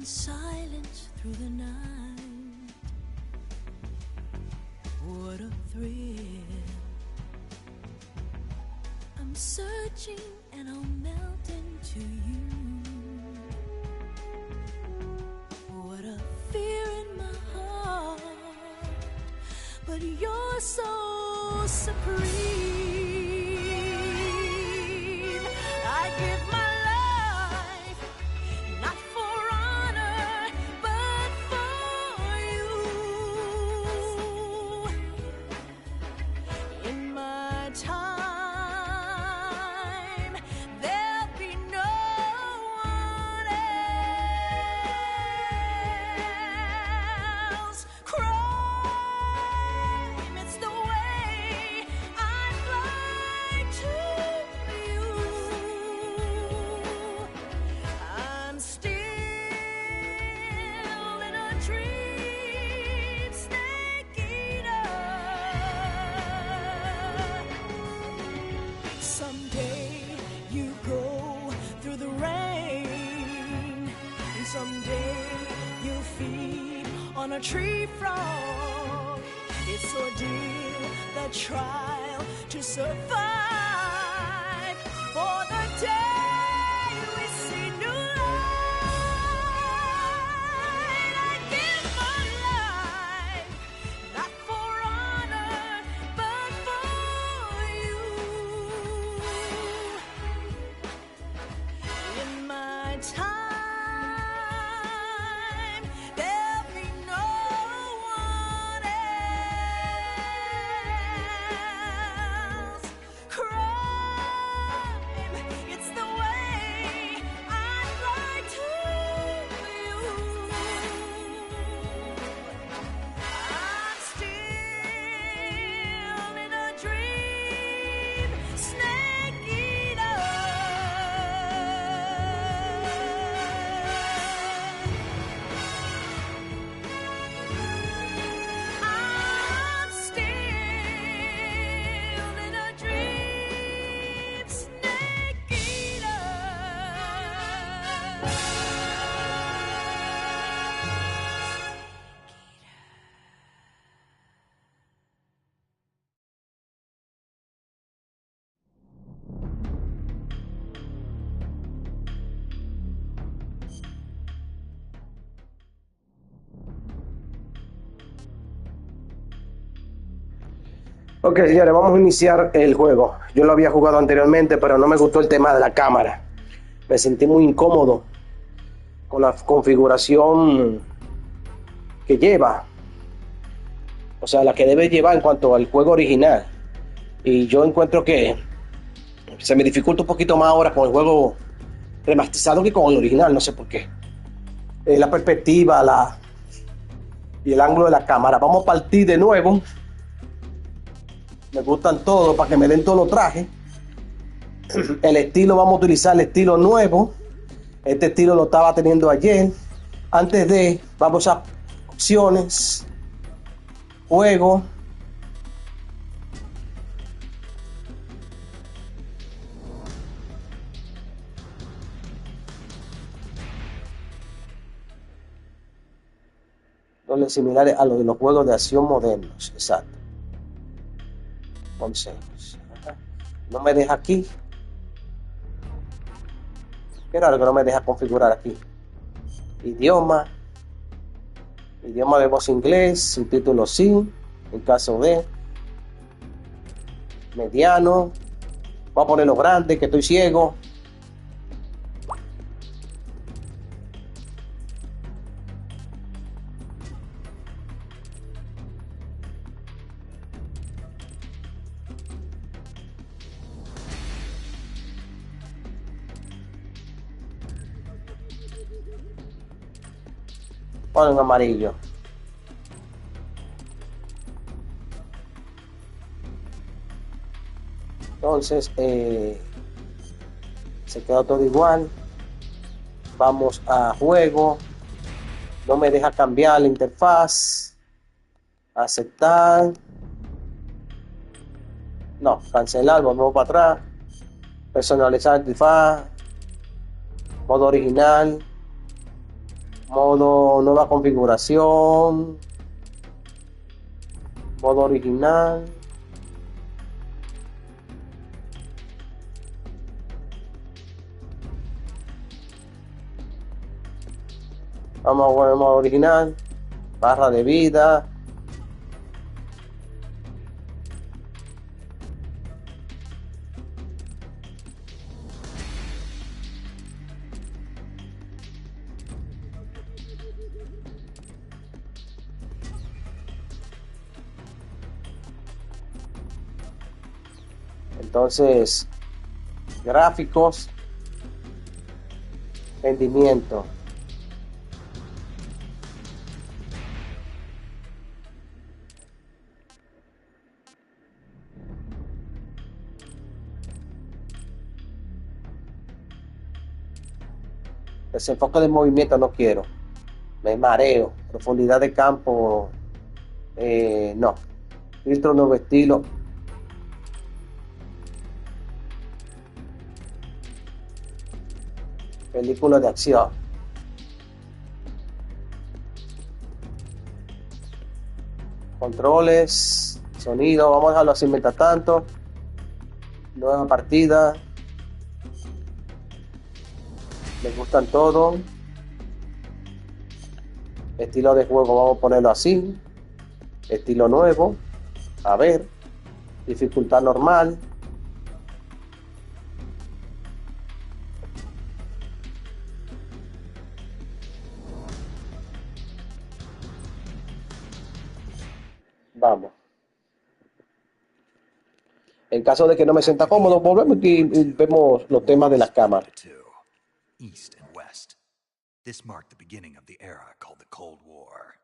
in silence through the night. What a thrill. I'm searching and I'll melt into you. What a fear in my heart, but you're so supreme. I give my life, not for honor, but for you. In my time, there'll be no one else. Crime, it's the way I'd fly to you. I'm still in a dream, snake eater. Someday you go through the rain, and someday you'll feed on a tree frog. It's ordeal, the trial to survive for the day we see new light. I give my life, not for honor, but for you. In my time, there'll be no one else. Crime, it's the way I'd fly to you. I'm still in a dream, snake eater. I'm still in a dream, snake eater. Ok, señores, vamos a iniciar el juego. Yo lo había jugado anteriormente, pero no me gustó el tema de la cámara. Me sentí muy incómodo con la configuración que lleva. O sea, la que debe llevar en cuanto al juego original. Y yo encuentro que se me dificulta un poquito más ahora con el juego remasterizado que con el original, no sé por qué. La perspectiva y el ángulo de la cámara. Vamos a partir de nuevo. Me gustan todos para que me den todos los trajes. El estilo, vamos a utilizar el estilo nuevo. Este estilo lo estaba teniendo ayer. Antes de, vamos a opciones, juego. Dobles similares a los de los juegos de acción modernos. Exacto. Consejos. No me deja aquí. Qué raro que no me deja configurar aquí. Idioma de voz inglés, subtítulos sí, en caso de mediano. Voy a ponerlo grande, que estoy ciego. Ponlo en amarillo. Entonces se quedó todo igual. Vamos a juego. No me deja cambiar la interfaz. Aceptar. No, cancelar, volvemos para atrás. Personalizar interfaz. Modo original. Modo nueva configuración. Modo original. Vamos a poner modo original. Barra de vida. Entonces, gráficos, rendimiento. Desenfoque de movimiento no quiero. Me mareo. Profundidad de campo, no. Filtro nuevo estilo. Película de acción. Controles, sonido, vamos a dejarlo así mientras tanto. Nueva partida. Me gustan todo. Estilo de juego, vamos a ponerlo así. Estilo nuevo. A ver. Dificultad normal. Vamos. En caso de que no me sienta cómodo, volvemos y vemos los temas de las cámaras. East and West. This marked the beginning of the era called the Cold War.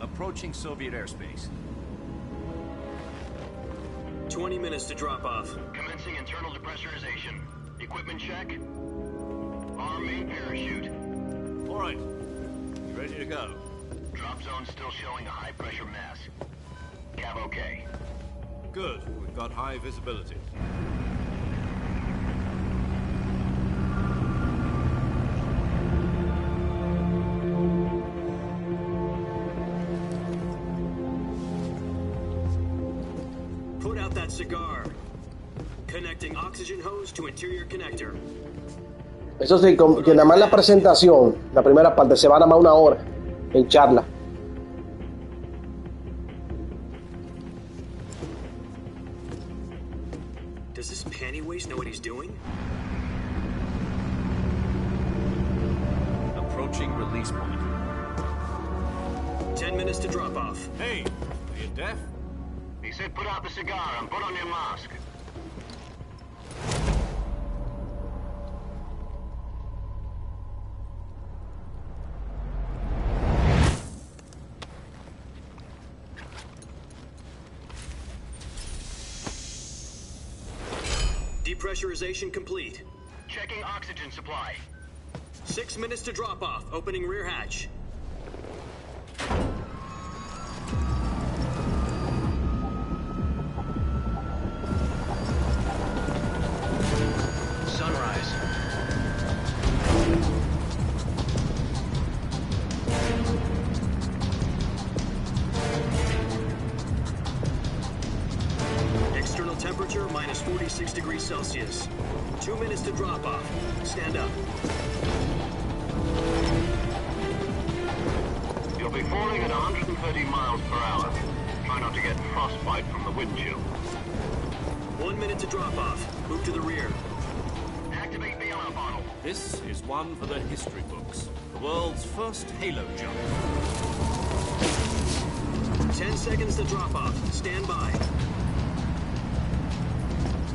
Approaching Soviet airspace. 20 minutes to drop off. Commencing internal depressurization. Equipment check. Arm main parachute. All right. Ready to go. Drop zone still showing a high pressure mass. Cav okay. Good. We've got high visibility. Put out that cigar. Connecting oxygen hose to interior connector. Eso sí, que nada más la presentación, la primera parte, se va a nada más una hora en charla. Does this panty waste know what he's doing? Approaching release point. 10 minutes to drop off. Hey, are you deaf? He said put out the cigar and put on your mask. Depressurization complete. Checking oxygen supply. 6 minutes to drop off. Opening rear hatch. Sunrise. External temperature minus 46 degrees Celsius. 2 minutes to drop off. Stand up. You'll be falling at 130 miles per hour. Try not to get frostbite from the wind chill. 1 minute to drop off. Move to the rear. Activate the alarm bottle. This is one for the history books. The world's first halo jump. 10 seconds to drop off. Stand by.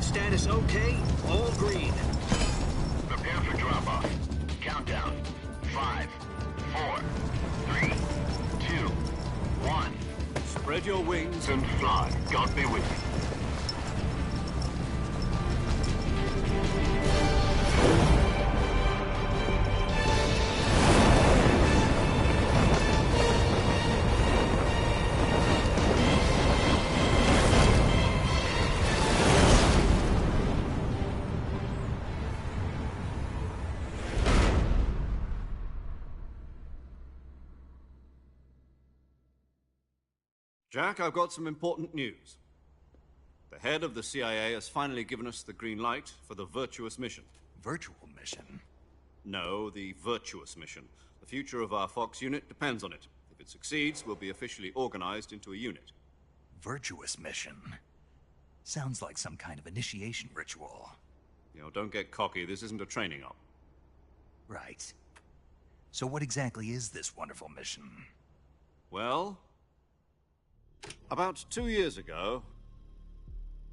Status okay. All green. Prepare for drop-off. Countdown. 5, 4, 3, 2, 1. Spread your wings And fly. God be with you. Jack, I've got some important news. The head of the CIA has finally given us the green light for the Virtuous mission. Virtual mission? No, the Virtuous mission. The future of our Fox unit depends on it. If it succeeds, we'll be officially organized into a unit. Virtuous mission? Sounds like some kind of initiation ritual. You know, don't get cocky. This isn't a training op. Right. So what exactly is this wonderful mission? Well, about 2 years ago,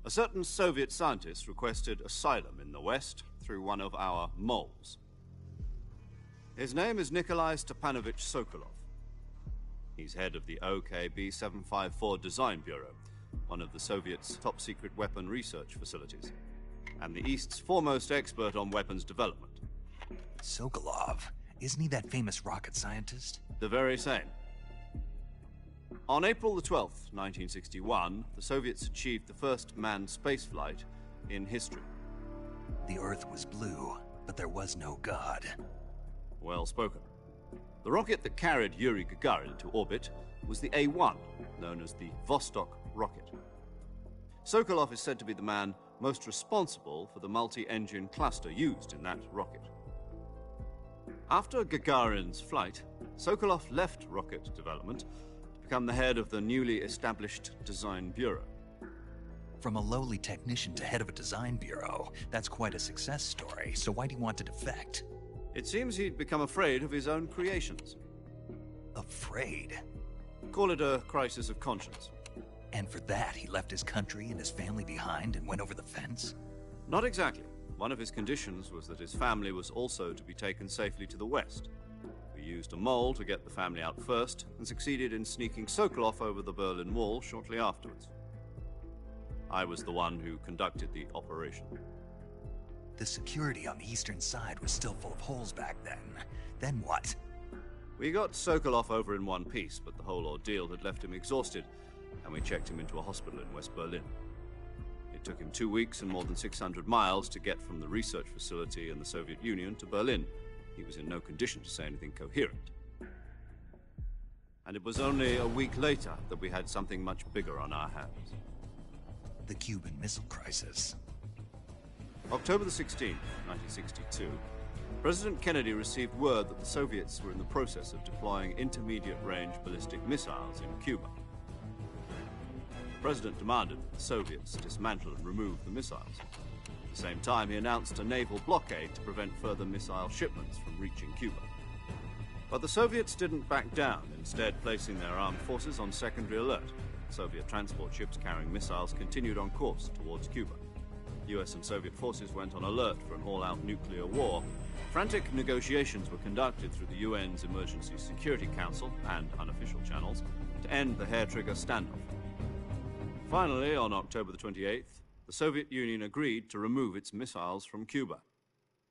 a certain Soviet scientist requested asylum in the West through one of our moles. His name is Nikolai Stepanovich Sokolov. He's head of the OKB-754 Design Bureau, one of the Soviets' top-secret weapon research facilities, and the East's foremost expert on weapons development. Sokolov? Isn't he that famous rocket scientist? The very same. On April the 12th, 1961, the Soviets achieved the first manned spaceflight in history. The Earth was blue, but there was no God. Well spoken. The rocket that carried Yuri Gagarin to orbit was the A-1, known as the Vostok rocket. Sokolov is said to be the man most responsible for the multi-engine cluster used in that rocket. After Gagarin's flight, Sokolov left rocket development to become the head of the newly established Design Bureau. From a lowly technician to head of a design bureau, that's quite a success story, so why'd he want to defect? It seems he'd become afraid of his own creations. Afraid? Call it a crisis of conscience. And for that, he left his country and his family behind and went over the fence? Not exactly. One of his conditions was that his family was also to be taken safely to the West. We used a mole to get the family out first and succeeded in sneaking Sokolov over the Berlin Wall shortly afterwards. I was the one who conducted the operation. The security on the eastern side was still full of holes back then. Then what? We got Sokolov over in one piece, but the whole ordeal had left him exhausted, and we checked him into a hospital in West Berlin. It took him 2 weeks and more than 600 miles to get from the research facility in the Soviet Union to Berlin. He was in no condition to say anything coherent. And it was only a week later that we had something much bigger on our hands. The Cuban Missile Crisis. October the 16th, 1962, President Kennedy received word that the Soviets were in the process of deploying intermediate-range ballistic missiles in Cuba. The President demanded that the Soviets dismantle and remove the missiles. At the same time, he announced a naval blockade to prevent further missile shipments from reaching Cuba. But the Soviets didn't back down, instead placing their armed forces on secondary alert. Soviet transport ships carrying missiles continued on course towards Cuba. US and Soviet forces went on alert for an all-out nuclear war. Frantic negotiations were conducted through the UN's Emergency Security Council and unofficial channels to end the hair-trigger standoff. Finally, on October the 28th, the Soviet Union agreed to remove its missiles from Cuba,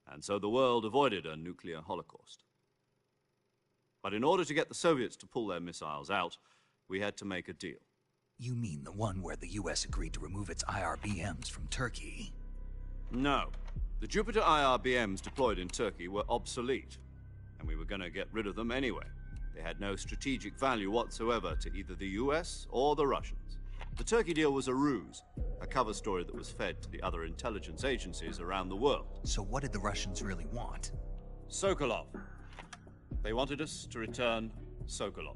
and so the world avoided a nuclear holocaust. But in order to get the Soviets to pull their missiles out, we had to make a deal. You mean the one where the US agreed to remove its IRBMs from Turkey? No. The Jupiter IRBMs deployed in Turkey were obsolete, and we were going to get rid of them anyway. They had no strategic value whatsoever to either the US or the Russians. The Turkey deal was a ruse, a cover story that was fed to the other intelligence agencies around the world. So what did the Russians really want? Sokolov. They wanted us to return Sokolov.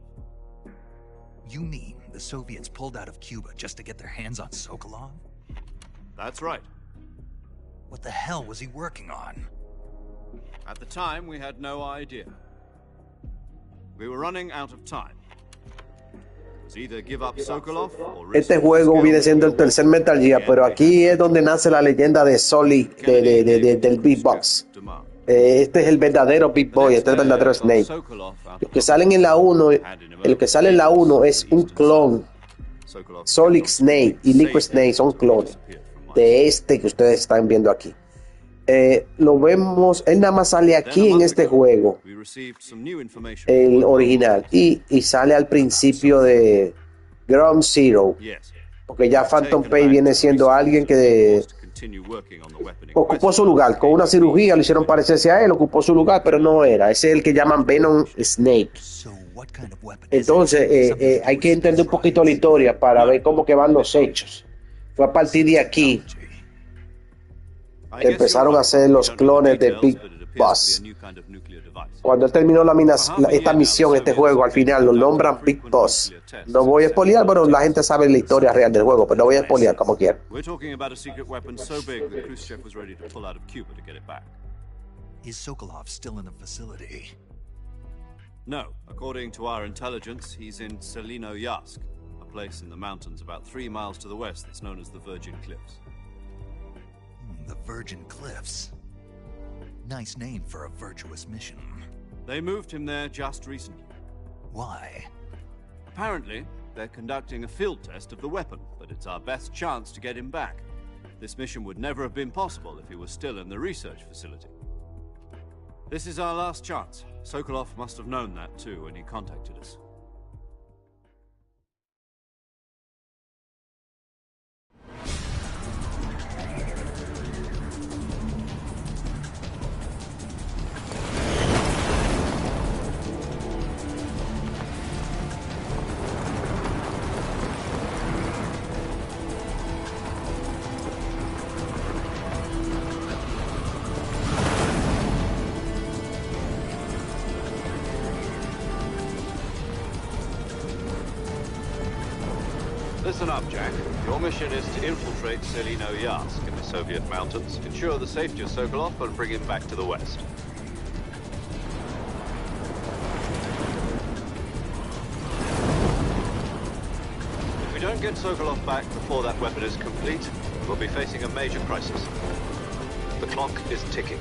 You mean the Soviets pulled out of Cuba just to get their hands on Sokolov? That's right. What the hell was he working on? At the time, we had no idea. We were running out of time. It was either give up Sokolov or risk Este juego viene siendo el tercer Metal Gear, pero aquí es donde nace la leyenda de Solid, del beatbox. Este es el verdadero Big Boy, este es el verdadero Snake. Los que salen en la 1, el que sale en la 1 es un clon. Solid Snake y Liquid Snake son clones de este que ustedes están viendo aquí. Lo vemos, él nada más sale aquí en este juego, el original, y sale al principio de Ground Zero, porque ya Phantom Pain viene siendo alguien que ocupó su lugar. Con una cirugía le hicieron parecerse a él, ocupó su lugar, pero no era. Ese es el que llaman Venom Snake. Entonces hay que entender un poquito la historia para ver cómo que van los hechos. Fue a partir de aquí que empezaron a hacer los clones de Big Boss. Cuando él terminó esta misión, este juego, al final lo nombran Big Boss. No voy a spoilear, pero la gente sabe la historia real del juego, pero no voy a spoilear como quiera. Is Sokolov still in the facility? No, according to our intelligence, he's in Selino-Yask, a place in the mountains about 3 miles to the west that's known as the Virgin Cliffs. The Virgin Cliffs. Nice name for a virtuous mission. They moved him there just recently. Why? Apparently, they're conducting a field test of the weapon, but it's our best chance to get him back. This mission would never have been possible if he was still in the research facility. This is our last chance. Sokolov must have known that too when he contacted us. Listen up, Jack. Your mission is to infiltrate Selino-Yask in the Soviet mountains, ensure the safety of Sokolov, and bring him back to the west. If we don't get Sokolov back before that weapon is complete, we'll be facing a major crisis. The clock is ticking.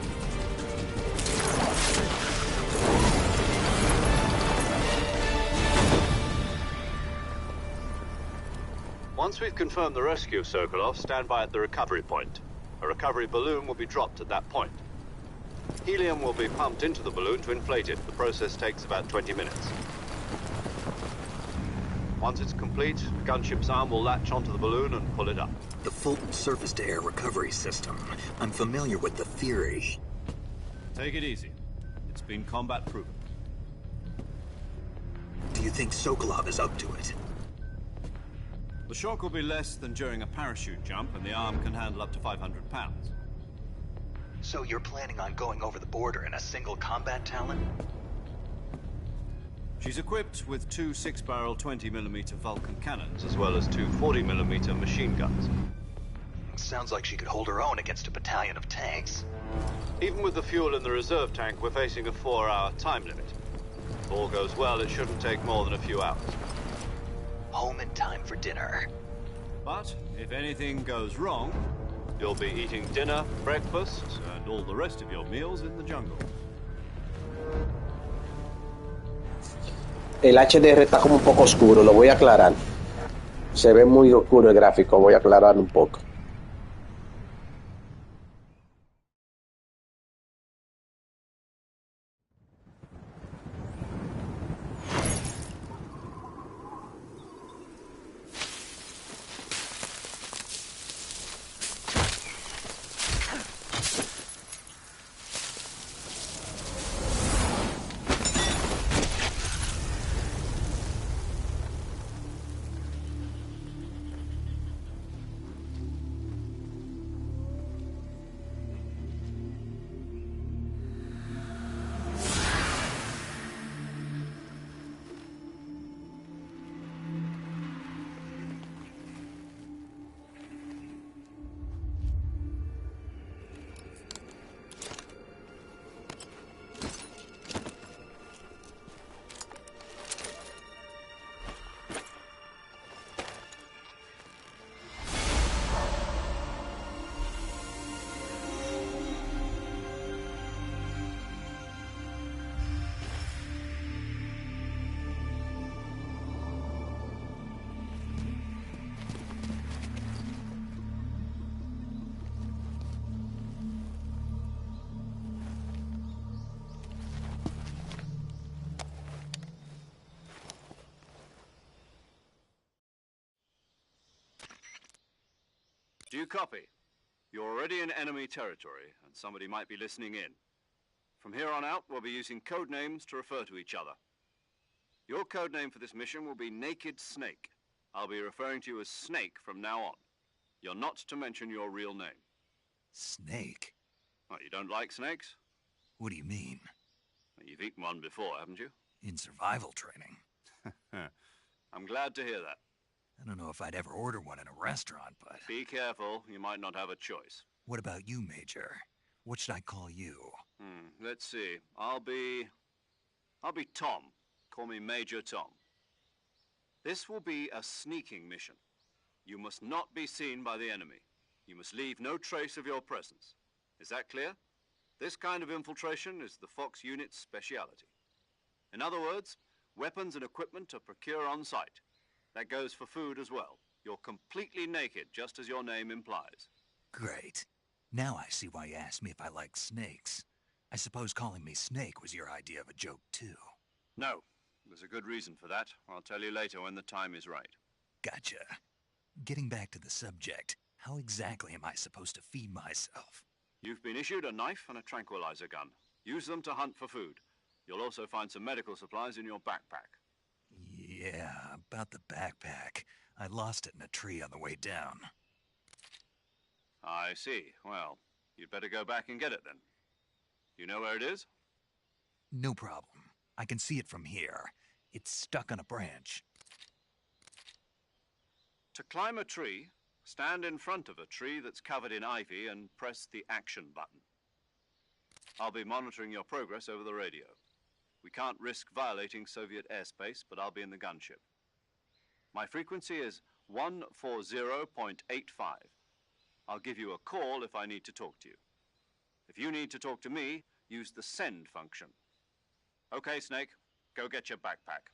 Once we've confirmed the rescue of Sokolov, stand by at the recovery point. A recovery balloon will be dropped at that point. Helium will be pumped into the balloon to inflate it. The process takes about 20 minutes. Once it's complete, the gunship's arm will latch onto the balloon and pull it up. The Fulton surface-to-air recovery system. I'm familiar with the theory. Take it easy. It's been combat-proven. Do you think Sokolov is up to it? The shock will be less than during a parachute jump, and the arm can handle up to 500 pounds. So you're planning on going over the border in a single combat Talon? She's equipped with 2 6-barrel 20mm Vulcan cannons, as well as 2 40mm machine guns. Sounds like she could hold her own against a battalion of tanks. Even with the fuel in the reserve tank, we're facing a 4-hour time limit. If all goes well, it shouldn't take more than a few hours. Home in time for dinner. But if anything goes wrong, you'll be eating dinner, breakfast, and all the rest of your meals in the jungle. El HDR está como un poco oscuro, lo voy a aclarar. Se ve muy oscuro el gráfico, voy a aclarar un poco. you copy? You're already in enemy territory, and somebody might be listening in. From here on out, we'll be using code names to refer to each other. Your code name for this mission will be Naked Snake. I'll be referring to you as Snake from now on. You're not to mention your real name. Snake? What, you don't like snakes? What do you mean? You've eaten one before, haven't you? In survival training? I'm glad to hear that. I don't know if I'd ever order one in a restaurant, but... Be careful, you might not have a choice. What about you, Major? What should I call you? Let's see. I'll be Tom. Call me Major Tom. This will be a sneaking mission. You must not be seen by the enemy. You must leave no trace of your presence. Is that clear? This kind of infiltration is the Fox unit's speciality. In other words, weapons and equipment are procured on site. That goes for food as well. You're completely naked, just as your name implies. Great. Now I see why you asked me if I like snakes. I suppose calling me Snake was your idea of a joke, too. No. There's a good reason for that. I'll tell you later when the time is right. Gotcha. Getting back to the subject, how exactly am I supposed to feed myself? You've been issued a knife and a tranquilizer gun. Use them to hunt for food. You'll also find some medical supplies in your backpack. Yeah, about the backpack. I lost it in a tree on the way down. I see. Well, you'd better go back and get it then. You know where it is? No problem. I can see it from here. It's stuck on a branch. To climb a tree, stand in front of a tree that's covered in ivy and press the Accion button. I'll be monitoring your progress over the radio. We can't risk violating Soviet airspace, but I'll be in the gunship. My frequency is 140.85. I'll give you a call if I need to talk to you. If you need to talk to me, use the send function. Okay, Snake, go get your backpack.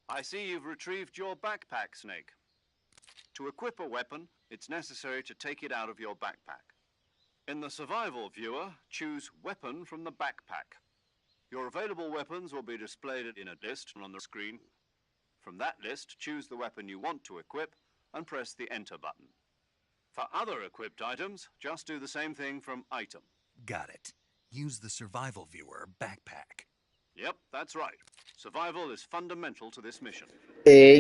I see you've retrieved your backpack, Snake. To equip a weapon, it's necessary to take it out of your backpack. In the survival viewer, choose Weapon from the backpack. Your available weapons will be displayed in a list on the screen. From that list, choose the weapon you want to equip and press the Enter button. For other equipped items, just do the same thing from Item. Got it. Use the survival viewer backpack. Yep, that's right. Survival is fundamental to this mission.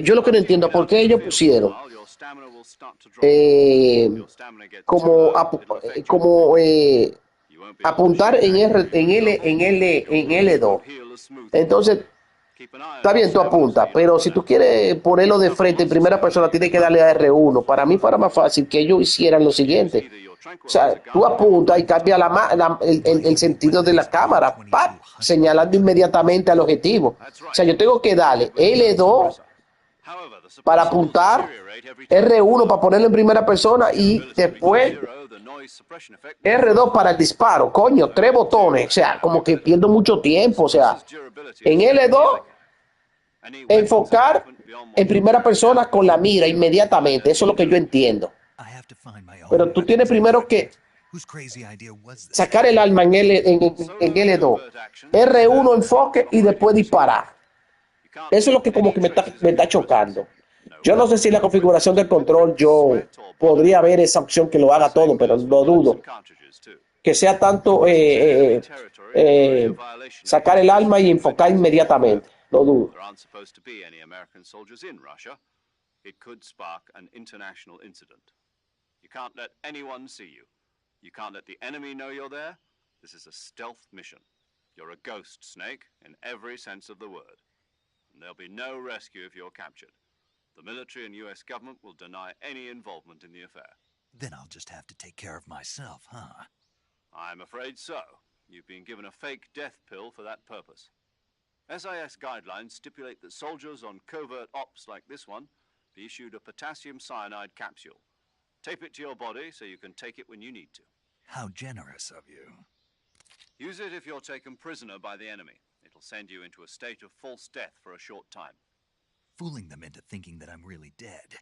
Yo lo que no entiendo es por qué ellos pusieron Your stamina will start to drop. eh, Your stamina gets como, too low, apu- it'll affect your como performance. You won't be able to apuntar shoot en accurately, en for L, example. en L, Your en wounds L2. won't heal as smoothly. Entonces, Keep an eye on está your bien, tú stamina so apuntas, you don't pero run si tú out. quieres ponerlo de frente en primera persona, tienes que darle a R1. Para mí fuera más fácil que ellos hicieran lo siguiente. O sea, tú apuntas y cambia el sentido de la cámara, ¡pap! Señalando inmediatamente al objetivo. O sea, yo tengo que darle L2 However, the para suppressor will apuntar, deteriorate every time. R1 para ponerlo en primera persona y Ability reaches después zero, the noise suppression effect will R2 drop. para el disparo. Coño, 3 botones. O sea, como que pierdo mucho tiempo. O sea, Suppressor's durability en is very L2 slick. Any weapons enfocar attachment beyond en what primera you persona con la mira inmediatamente. Eso es lo que yo entiendo. I have to find my own Pero tú tienes weapons and primero que equipment. Whose crazy idea was this? sacar el arma en L2, R1 enfoque y después disparar. Eso es lo que como que me está chocando. Yo no sé si en la configuración del control yo podría ver esa opción que lo haga todo, pero lo dudo. Que sea tanto sacar el arma y enfocar inmediatamente. Lo dudo. There aren't supposed to be any American soldiers in Russia. It could spark an international incident. You can't let anyone see you. You can't let the enemy know you're there. This is a stealth mission. You're a ghost, Snake, in every sense of the word. And there'll be no rescue if you're captured. The military and US government will deny any involvement in the affair. Then I'll just have to take care of myself, huh? I'm afraid so. You've been given a fake death pill for that purpose. SIS guidelines stipulate that soldiers on covert ops like this one be issued a potassium cyanide capsule. Tape it to your body so you can take it when you need to. How generous of you. Use it if you're taken prisoner by the enemy. It'll send you into a state of false death for a short time. Fooling them into thinking that I'm really dead.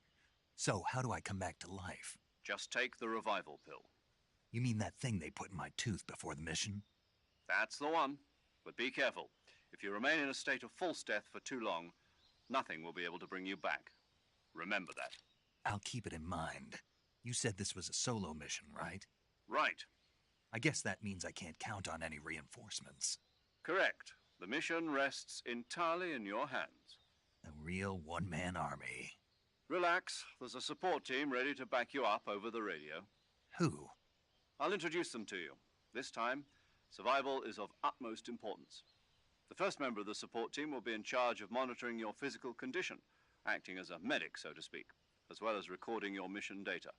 So, how do I come back to life? Just take the revival pill. You mean that thing they put in my tooth before the mission? That's the one. But be careful. If you remain in a state of false death for too long, nothing will be able to bring you back. Remember that. I'll keep it in mind. You said this was a solo mission, right? Right. I guess that means I can't count on any reinforcements. Correct. The mission rests entirely in your hands. A real one-man army. Relax. There's a support team ready to back you up over the radio. Who? I'll introduce them to you. This time, survival is of utmost importance. The first member of the support team will be in charge of monitoring your physical condition, acting as a medic, so to speak, as well as recording your mission data.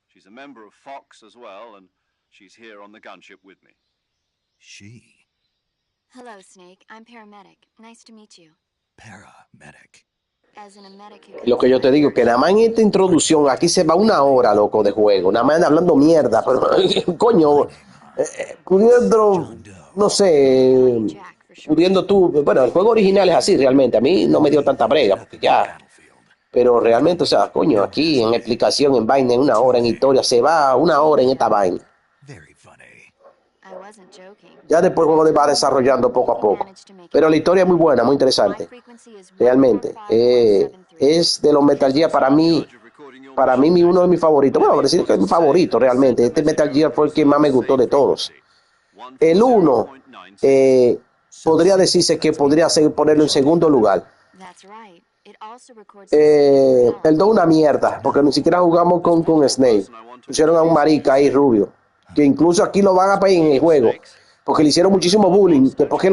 She's a member of Fox as well, and she's here on the gunship with me. She. Hello, Snake. I'm paramedic. Nice to meet you. Paramedic. As in a medic who Lo que yo te digo, que nada más en esta introducción, aquí se va 1 hora, loco, de juego. Nada más hablando mierda, pero coño, pudiendo, no sé, pudiendo tú, bueno, el juego original es así realmente. A mí no me dio tanta brega, porque ya, pero realmente, o sea, coño, aquí en explicación, en vaina, en 1 hora, en historia, se va 1 hora en esta vaina. Very funny. I wasn't joking. Ya después el juego va desarrollando poco a poco. Pero la historia es muy buena, muy interesante. Realmente. Es de los Metal Gear para mí uno de mis favoritos. Bueno, decir que es mi favorito realmente. Este Metal Gear fue el que más me gustó de todos. El 1 podría decirse que podría ponerlo en segundo lugar. That's right. It also records El 2 una mierda, porque ni siquiera jugamos con Snake. Pusieron a un marica ahí rubio, que incluso aquí lo van a pedir en el juego, porque le hicieron muchísimo bullying, después que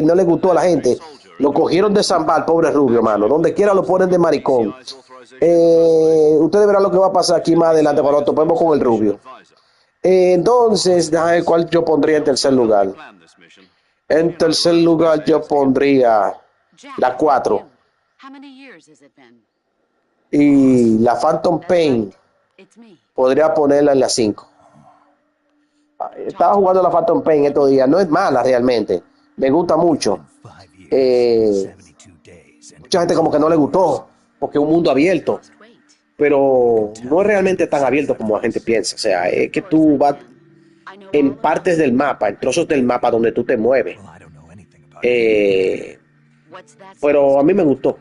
no le gustó a la gente. Lo cogieron de zambal, pobre rubio, mano. Donde quiera lo ponen de maricón. Ustedes verán lo que va a pasar aquí más adelante cuando lo topemos con el rubio. Entonces, déjame ver cuál yo pondría en tercer lugar. En tercer lugar yo pondría la 4. How many years has it been? Y la Phantom Pain It's me. podría ponerla en la 5. Estaba jugando la Phantom Pain estos días. No es mala realmente. Me gusta mucho. 5 years, 72 days, and Mucha gente como que no le gustó, porque es un mundo abierto. Wait. Pero no es realmente tan abierto como la gente piensa. O sea, es que tú vas I know en partes del mapa, en trozos del mapa donde tú te mueves. well, I don't know anything about what's that? Pero a mí me gustó.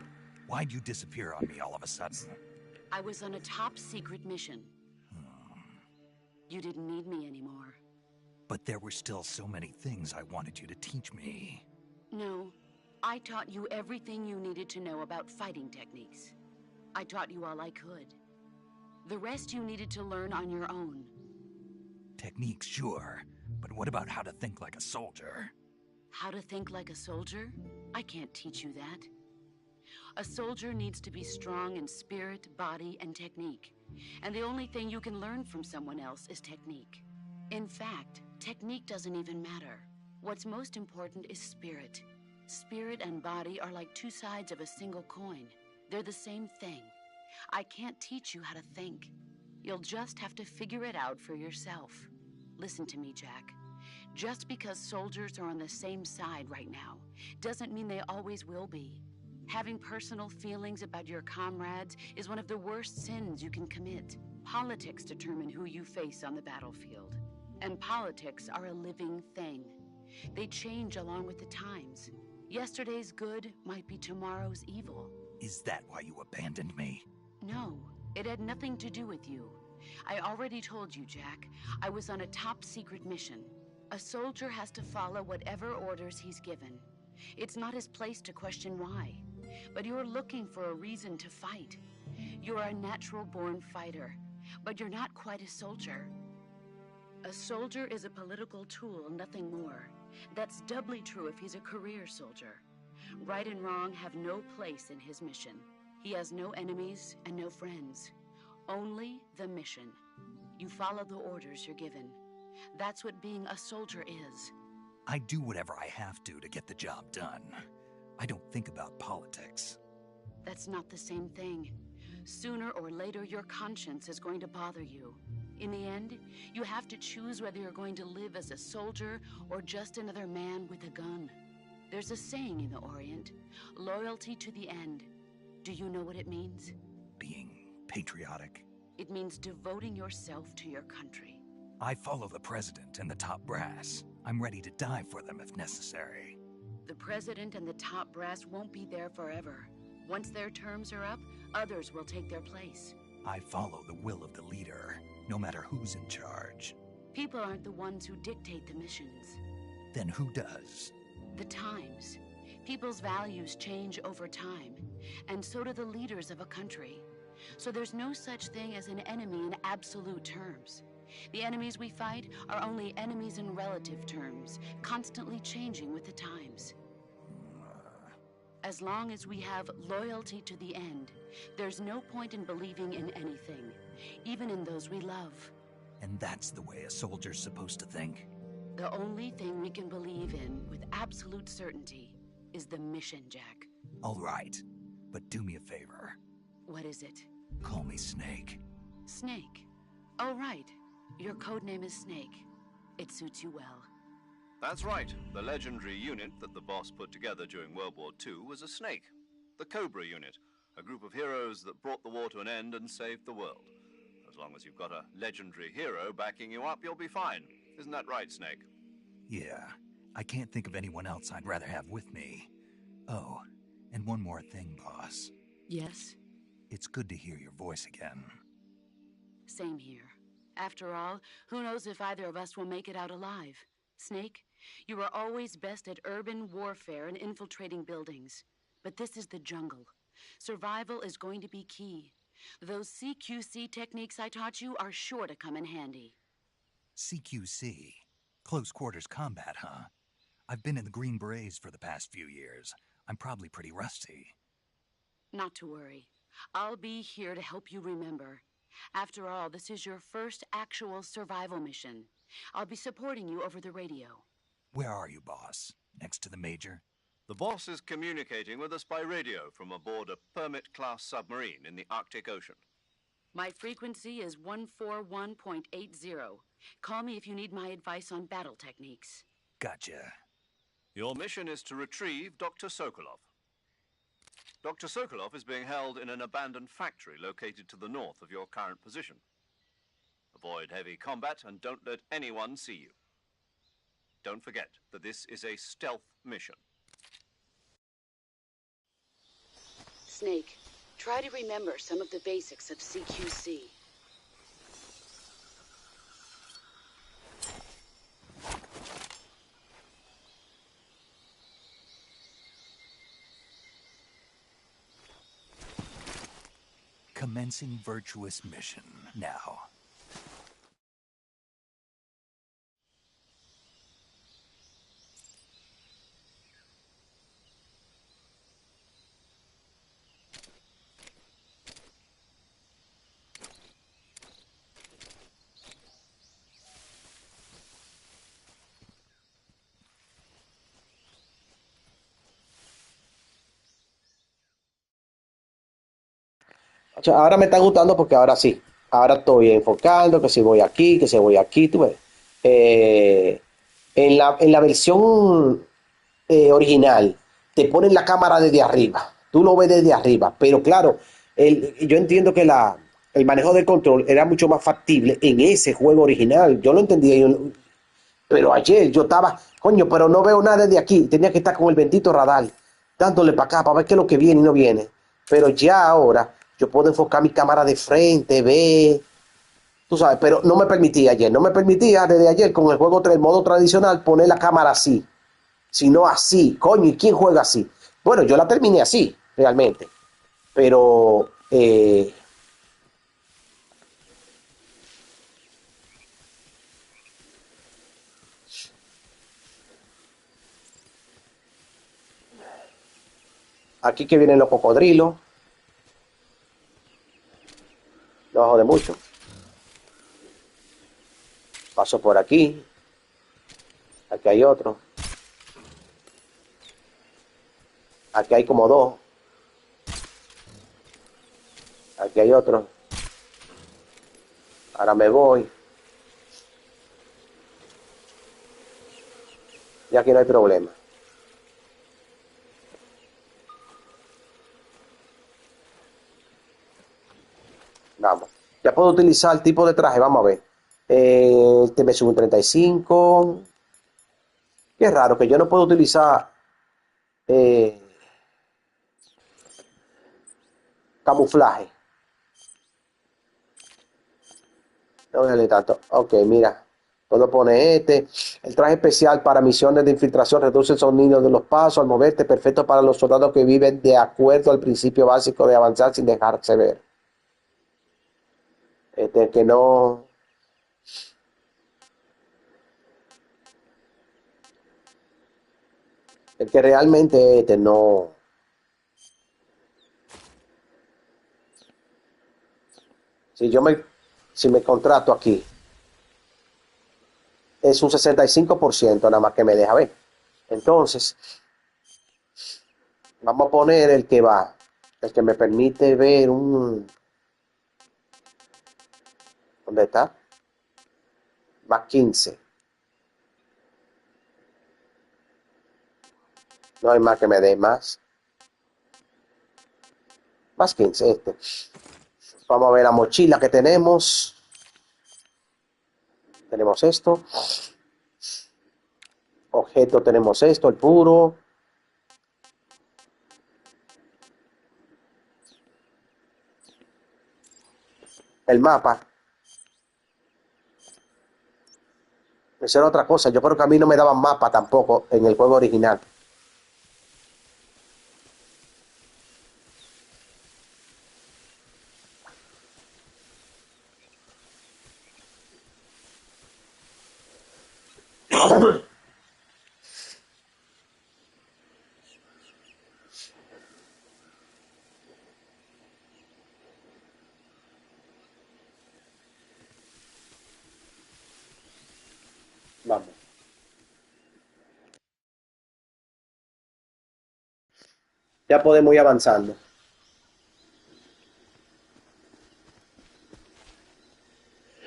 Why'd you disappear on me all of a sudden? I was on a top secret mission. You didn't need me anymore. But there were still so many things I wanted you to teach me. No. I taught you everything you needed to know about fighting techniques. I taught you all I could. The rest you needed to learn on your own. Techniques, sure. But what about how to think like a soldier? How to think like a soldier? I can't teach you that. A soldier needs to be strong in spirit, body, and technique. And the only thing you can learn from someone else is technique. In fact, technique doesn't even matter. What's most important is spirit. Spirit and body are like two sides of a single coin. They're the same thing. I can't teach you how to think. You'll just have to figure it out for yourself. Listen to me, Jack. Just because soldiers are on the same side right now doesn't mean they always will be. Having personal feelings about your comrades is one of the worst sins you can commit. Politics determine who you face on the battlefield. And politics are a living thing. They change along with the times. Yesterday's good might be tomorrow's evil. Is that why you abandoned me? No, it had nothing to do with you. I already told you, Jack. I was on a top-secret mission. A soldier has to follow whatever orders he's given. It's not his place to question why. But you're looking for a reason to fight. You're a natural-born fighter, but you're not quite a soldier. A soldier is a political tool, nothing more. That's doubly true if he's a career soldier. Right and wrong have no place in his mission. He has no enemies and no friends. Only the mission. You follow the orders you're given. That's what being a soldier is. I do whatever I have to get the job done. I don't think about politics. That's not the same thing. Sooner or later, your conscience is going to bother you. In the end, you have to choose whether you're going to live as a soldier or just another man with a gun. There's a saying in the Orient, loyalty to the end. Do you know what it means? Being patriotic. It means devoting yourself to your country. I follow the president and the top brass. I'm ready to die for them if necessary. The president and the top brass won't be there forever. Once their terms are up, others will take their place. I follow the will of the leader, no matter who's in charge. People aren't the ones who dictate the missions. Then who does? The times. People's values change over time, and so do the leaders of a country. So there's no such thing as an enemy in absolute terms. The enemies we fight are only enemies in relative terms, constantly changing with the times. As long as we have loyalty to the end, there's no point in believing in anything, even in those we love. And that's the way a soldier's supposed to think? The only thing we can believe in with absolute certainty is the mission, Jack. All right, but do me a favor. What is it? Call me Snake. Snake. Oh, right. Your code name is Snake. It suits you well. That's right. The legendary unit that the boss put together during World War II was a snake. The Cobra unit, a group of heroes that brought the war to an end and saved the world. As long as you've got a legendary hero backing you up, you'll be fine. Isn't that right, Snake? Yeah, I can't think of anyone else I'd rather have with me. Oh, and one more thing, boss. Yes? It's good to hear your voice again. Same here. After all, who knows if either of us will make it out alive? Snake, you are always best at urban warfare and infiltrating buildings. But this is the jungle. Survival is going to be key. Those CQC techniques I taught you are sure to come in handy. CQC? Close quarters combat, huh? I've been in the Green Berets for the past few years. I'm probably pretty rusty. Not to worry. I'll be here to help you remember. After all, this is your first actual survival mission. I'll be supporting you over the radio. Where are you, boss? Next to the Major? The boss is communicating with us by radio from aboard a Permit-class submarine in the Arctic Ocean. My frequency is 141.80. Call me if you need my advice on battle techniques. Gotcha. Your mission is to retrieve Dr. Sokolov. Dr. Sokolov is being held in an abandoned factory located to the north of your current position. Avoid heavy combat and don't let anyone see you. Don't forget that this is a stealth mission. Snake, try to remember some of the basics of CQC. Commencing virtuous mission now. O sea, ahora me está gustando porque ahora sí. Ahora estoy enfocando, que si voy aquí, que si voy aquí, tú ves. Eh, en la versión original, te ponen la cámara desde arriba. Tú lo ves desde arriba. Pero claro, yo entiendo que el manejo del control era mucho más factible en ese juego original. Yo lo entendía. Pero ayer yo estaba, coño, pero no veo nada desde aquí. Tenía que estar con el bendito radar, dándole para acá, para ver qué es lo que viene y no viene. Pero ya ahora yo puedo enfocar mi cámara de frente, ver, tú sabes, pero no me permitía ayer. No me permitía desde ayer con el juego, el modo tradicional, poner la cámara así, sino así. Coño, ¿y quién juega así? Bueno, yo la terminé así, realmente. Pero aquí que vienen los cocodrilos, no jode mucho. Paso por aquí. Aquí hay otro. Aquí hay como dos. Aquí hay otro. Ahora me voy. Y aquí no hay problema. Vamos. Ya puedo utilizar el tipo de traje. Vamos a ver. Este me sube un 35. Qué raro que yo no puedo utilizar eh, camuflaje. No voy a leer tanto. Ok, mira. Puedo poner este. El traje especial para misiones de infiltración reduce el sonido de los pasos al moverte. Perfecto para los soldados que viven de acuerdo al principio básico de avanzar sin dejarse ver. Este que no. El que realmente este no. Si yo me. Si me contrato aquí. Es un 65% nada más que me deja ver. Entonces, vamos a poner el que va. El que me permite ver un. ¿Dónde está? Más 15. No hay más que me dé más. Más 15 este. Vamos a ver la mochila que tenemos. Tenemos esto. Objeto tenemos esto, el puro. El mapa. Esa era otra cosa. Yo creo que a mí no me daban mapa tampoco en el juego original. Vamos. Ya podemos ir avanzando.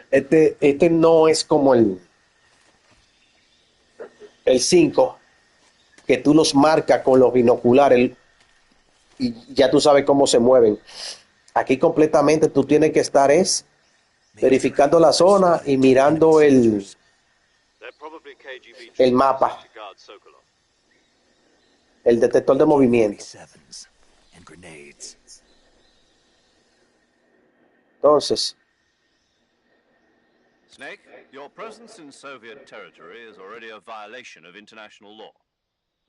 Este no es como el 5 que tú los marcas con los binoculares y ya tú sabes cómo se mueven. Aquí completamente tú tienes que estar verificando la zona y mirando el mapa, el detector de movimiento. Entonces, Snake, your presence in Soviet territory is already a violation of international law.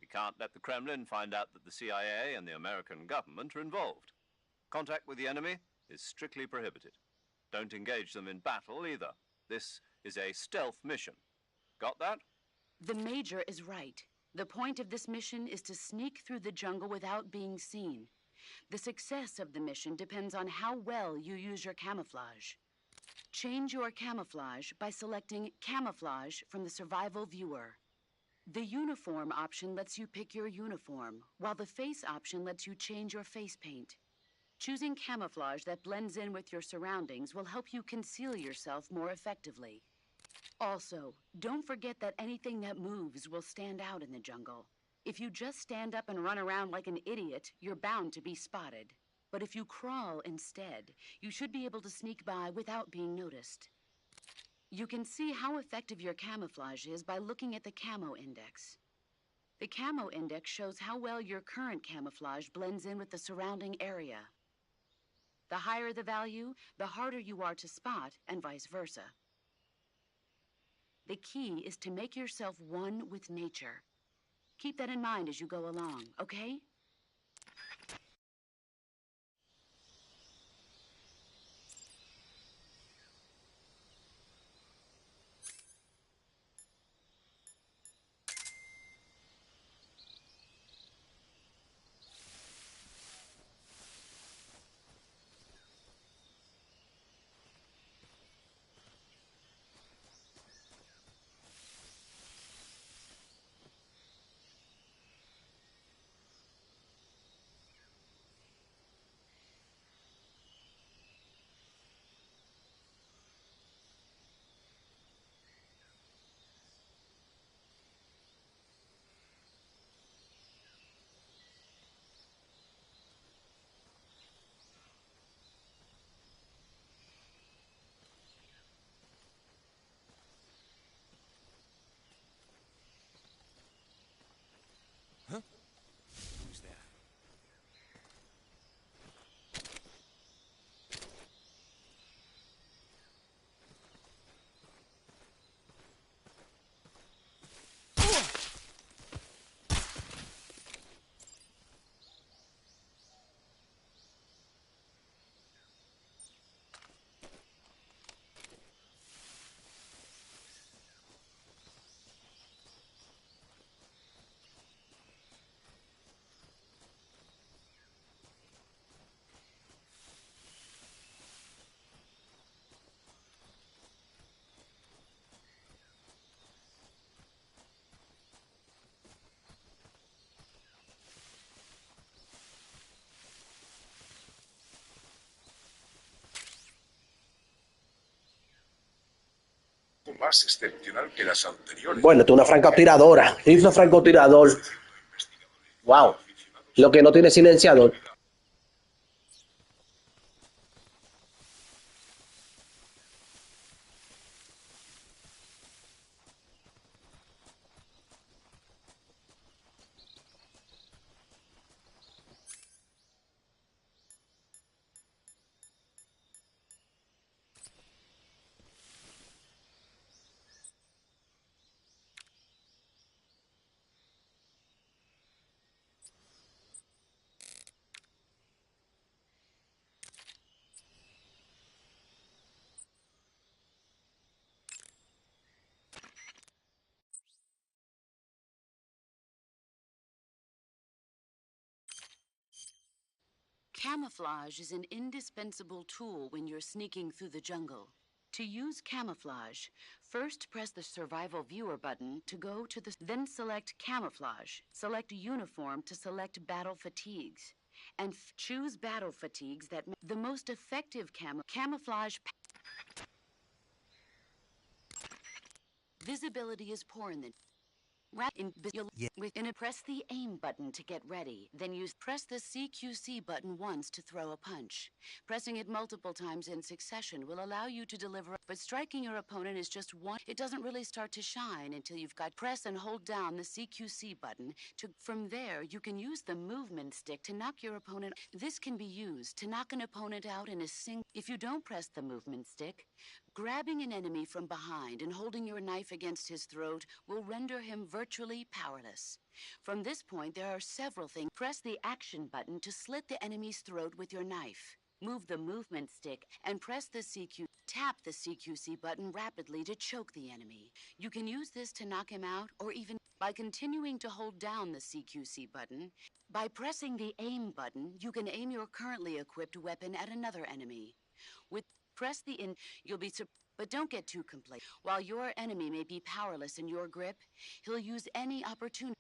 We can't let the Kremlin find out that the CIA and the American government are involved. Contact with the enemy is strictly prohibited. Don't engage them in battle either. This is a stealth mission. Got that? The Major is right. The point of this mission is to sneak through the jungle without being seen. The success of the mission depends on how well you use your camouflage. Change your camouflage by selecting Camouflage from the Survival Viewer. The Uniform option lets you pick your uniform, while the Face option lets you change your face paint. Choosing camouflage that blends in with your surroundings will help you conceal yourself more effectively. Also, don't forget that anything that moves will stand out in the jungle. If you just stand up and run around like an idiot, you're bound to be spotted. But if you crawl instead, you should be able to sneak by without being noticed. You can see how effective your camouflage is by looking at the Camo Index. The Camo Index shows how well your current camouflage blends in with the surrounding area. The higher the value, the harder you are to spot, and vice versa. The key is to make yourself one with nature. Keep that in mind as you go along, okay? Who's there? Más excepcional que las anteriores. Bueno, esto es una francotiradora. Es una francotirador. Wow. Lo que no tiene silenciador. Camouflage is an indispensable tool when you're sneaking through the jungle. To use camouflage, first press the Survival Viewer button to go to the... Then select Camouflage. Select Uniform to select Battle Fatigues. And choose Battle Fatigues that... The most effective camouflage... Visibility is poor in the... Press the aim button to get ready. Then press the CQC button once to throw a punch. Pressing it multiple times in succession will allow you to deliver, but striking your opponent is just one. It doesn't really start to shine until you've got press and hold down the CQC button. From there, you can use the movement stick to knock your opponent. This can be used to knock an opponent out in a single. If you don't press the movement stick, grabbing an enemy from behind and holding your knife against his throat will render him virtually powerless. From this point, there are several things. Press the action button to slit the enemy's throat with your knife. Move the movement stick and press the CQ. Tap the CQC button rapidly to choke the enemy. You can use this to knock him out or even by continuing to hold down the CQC button. By pressing the aim button, you can aim your currently equipped weapon at another enemy. With press the in, you'll be but don't get too complacent. While your enemy may be powerless in your grip, he'll use any opportunity.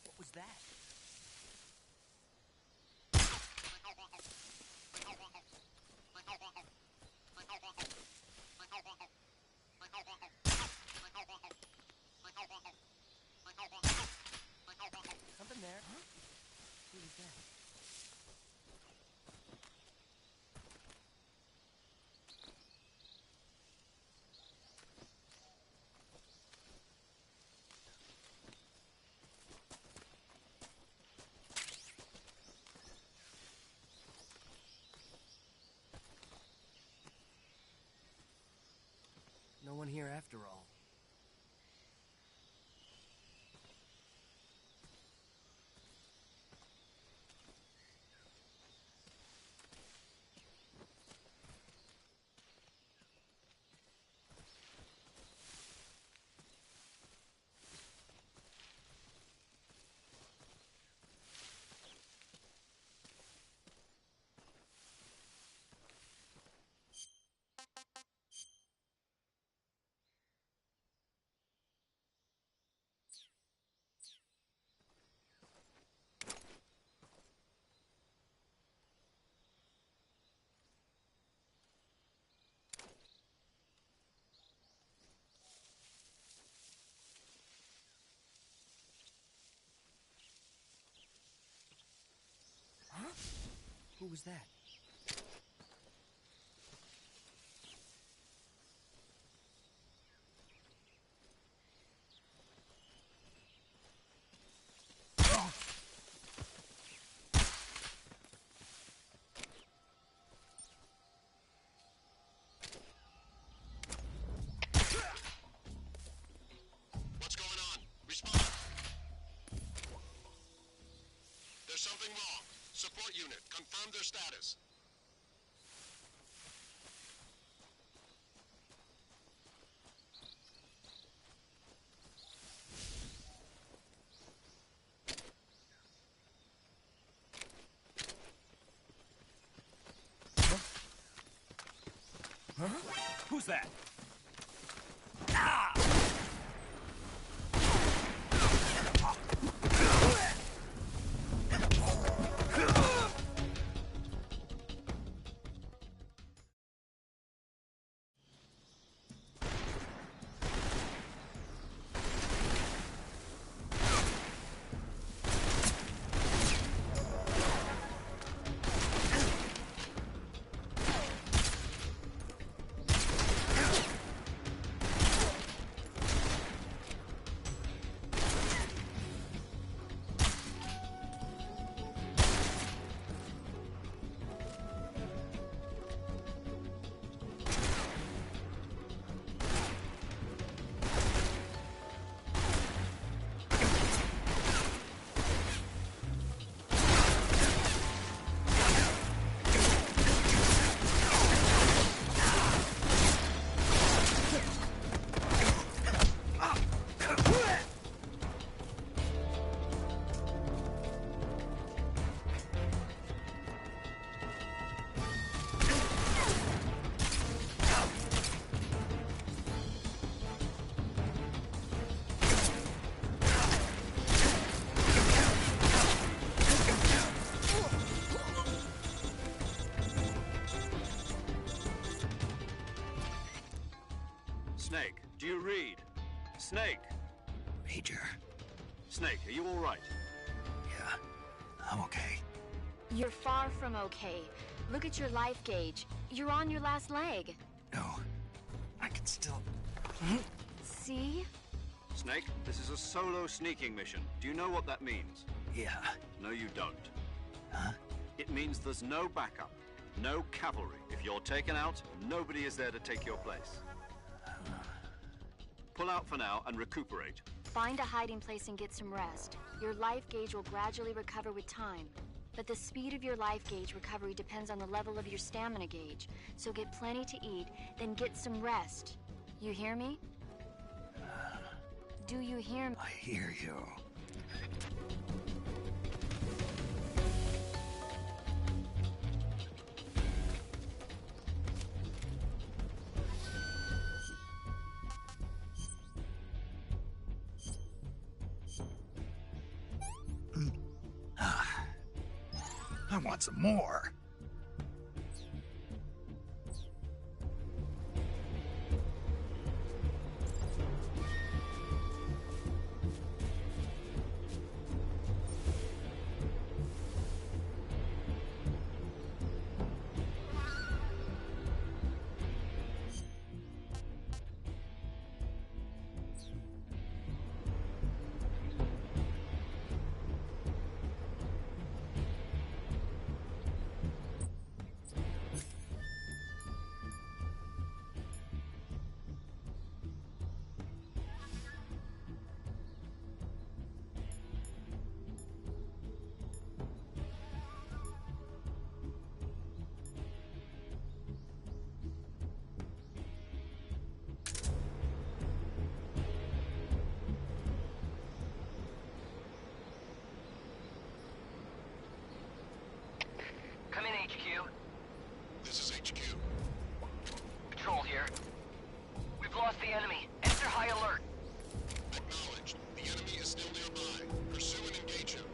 What was that? Something there. Huh? Who was that? No one here after all. Huh? Who was that? What's going on? Respond. There's something wrong. Support unit, confirm their status. Huh? Who's that? Snake! Major. Snake, are you all right? Yeah, I'm okay. You're far from okay. Look at your life gauge. You're on your last leg. No, I can still... See? Snake, this is a solo sneaking mission. Do you know what that means? Yeah. No, you don't. Huh? It means there's no backup, no cavalry. If you're taken out, nobody is there to take your place. Pull out for now and recuperate. Find a hiding place and get some rest. Your life gauge will gradually recover with time. But the speed of your life gauge recovery depends on the level of your stamina gauge. So get plenty to eat, then get some rest. You hear me? Do you hear me? I hear you. I want some more. Come in, HQ. This is HQ. Patrol here. We've lost the enemy. Enter high alert. Acknowledged. The enemy is still nearby. Pursue and engage him.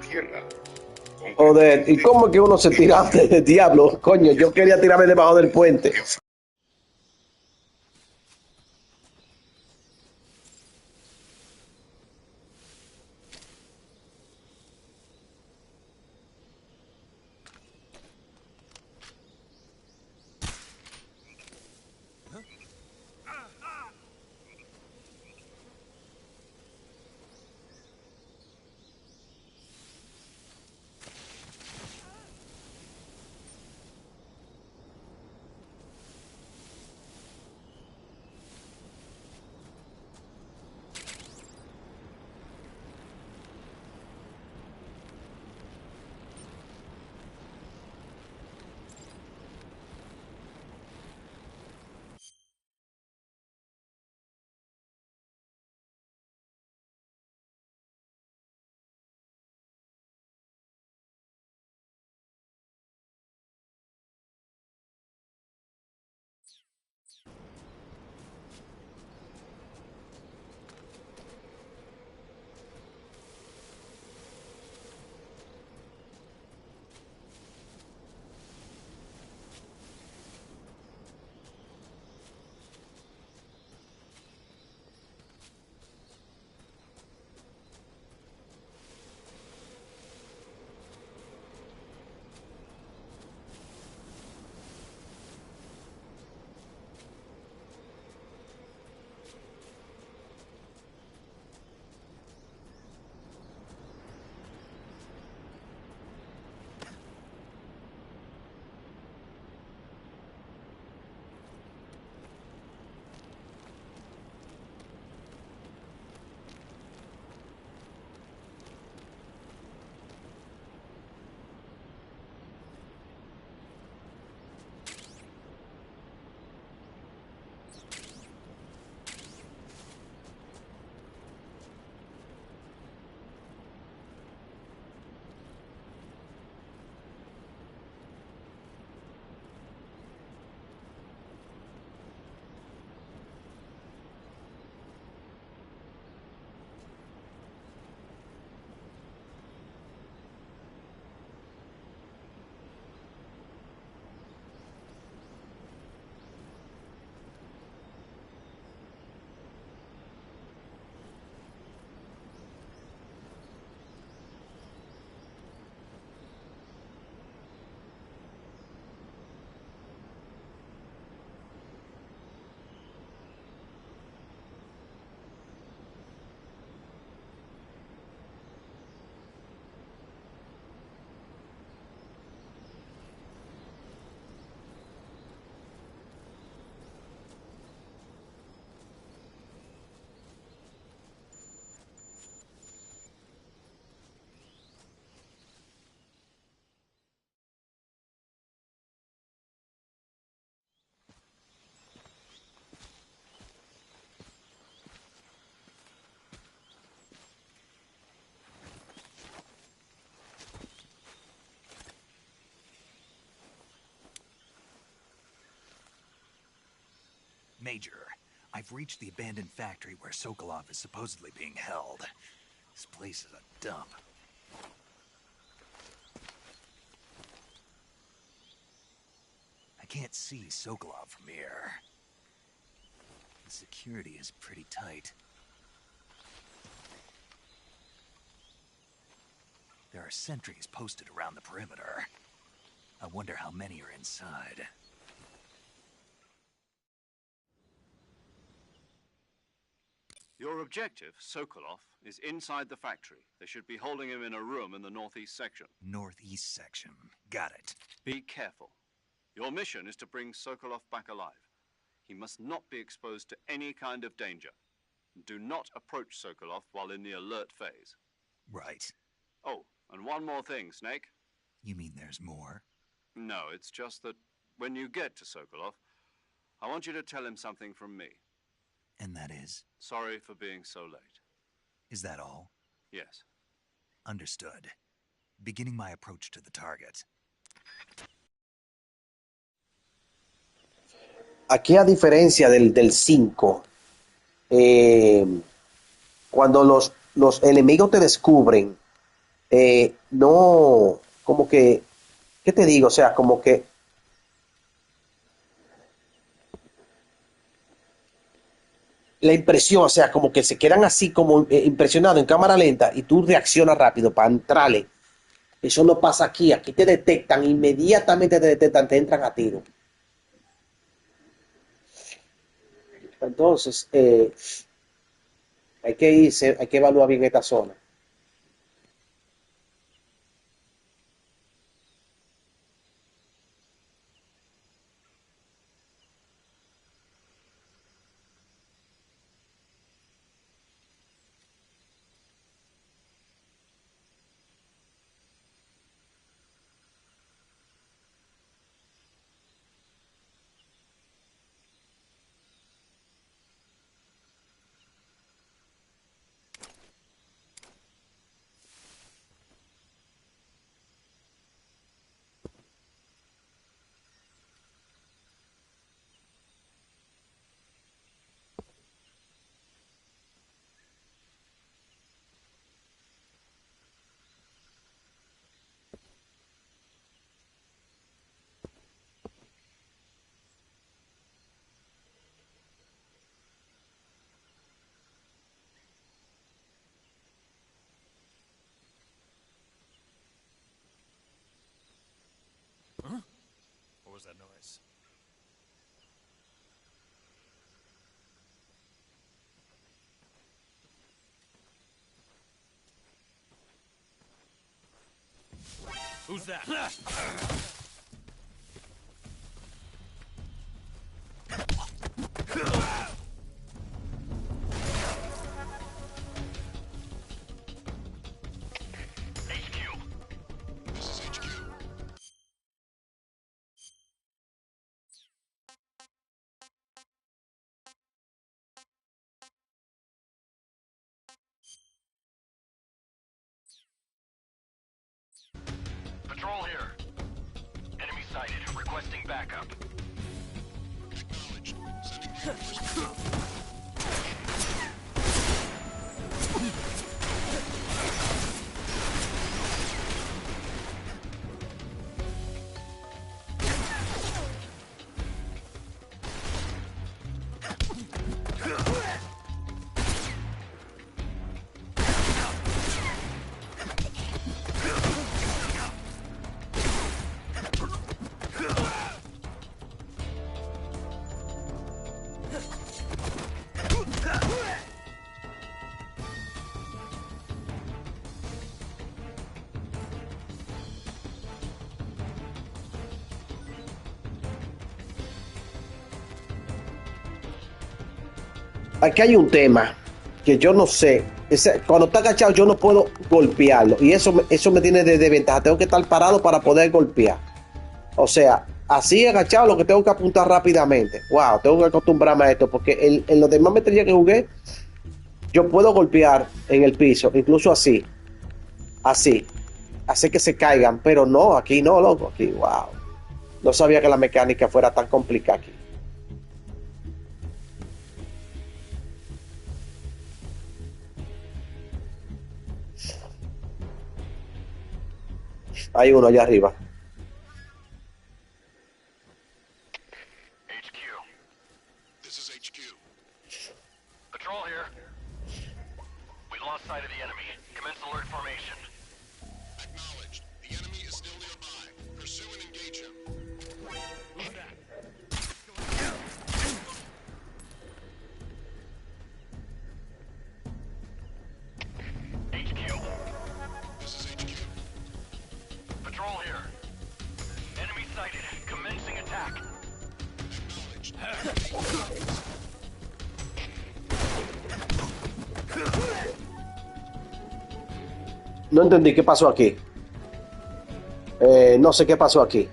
Tierra. Joder, ¿y cómo es que uno se tira antes del diablo? Coño, yo quería tirarme debajo del puente. Major, I've reached the abandoned factory where Sokolov is supposedly being held. This place is a dump. I can't see Sokolov from here. The security is pretty tight. There are sentries posted around the perimeter. I wonder how many are inside. Your objective, Sokolov, is inside the factory. They should be holding him in a room in the northeast section. Northeast section. Got it. Be careful. Your mission is to bring Sokolov back alive. He must not be exposed to any kind of danger. Do not approach Sokolov while in the alert phase. Right. Oh, and one more thing, Snake. You mean there's more? No, it's just that when you get to Sokolov, I want you to tell him something from me. And that is? Sorry for being so late. Is that all? Yes. Understood. Beginning my approach to the target. Aquí, a diferencia del 5, cuando los enemigos te descubren, no, como que, ¿qué te digo? O sea, como que la impresión, o sea, como que se quedan así como impresionados en cámara lenta y tú reaccionas rápido para entrarle. Eso no pasa aquí. Aquí te detectan, inmediatamente te detectan, te entran a tiro. Entonces, hay que irse, hay que evaluar bien esta zona. Huh? What was that noise? Who's that? Patrol here. Enemy sighted. Requesting backup. Acknowledged. Sending reinforcements. Aquí hay un tema que yo no sé. Cuando está agachado yo no puedo golpearlo. Y eso me tiene de desventaja. Tengo que estar parado para poder golpear. O sea, así agachado lo que tengo que apuntar rápidamente. Wow, tengo que acostumbrarme a esto. Porque en los demás metrallas que jugué, yo puedo golpear en el piso. Incluso así. Así. Hacer que se caigan. Pero no, aquí no, loco. Aquí, wow. No sabía que la mecánica fuera tan complicada aquí. Hay uno allá arriba. HQ. This is HQ. Patrol here. We've lost sight of the enemy. Commence alert formation. Acknowledged. The enemy is still nearby. Pursue and engage him. HQ. This is HQ. Patrol here. Enemy sighted. Commencing attack. No entendí qué pasó aquí. No sé qué pasó aquí.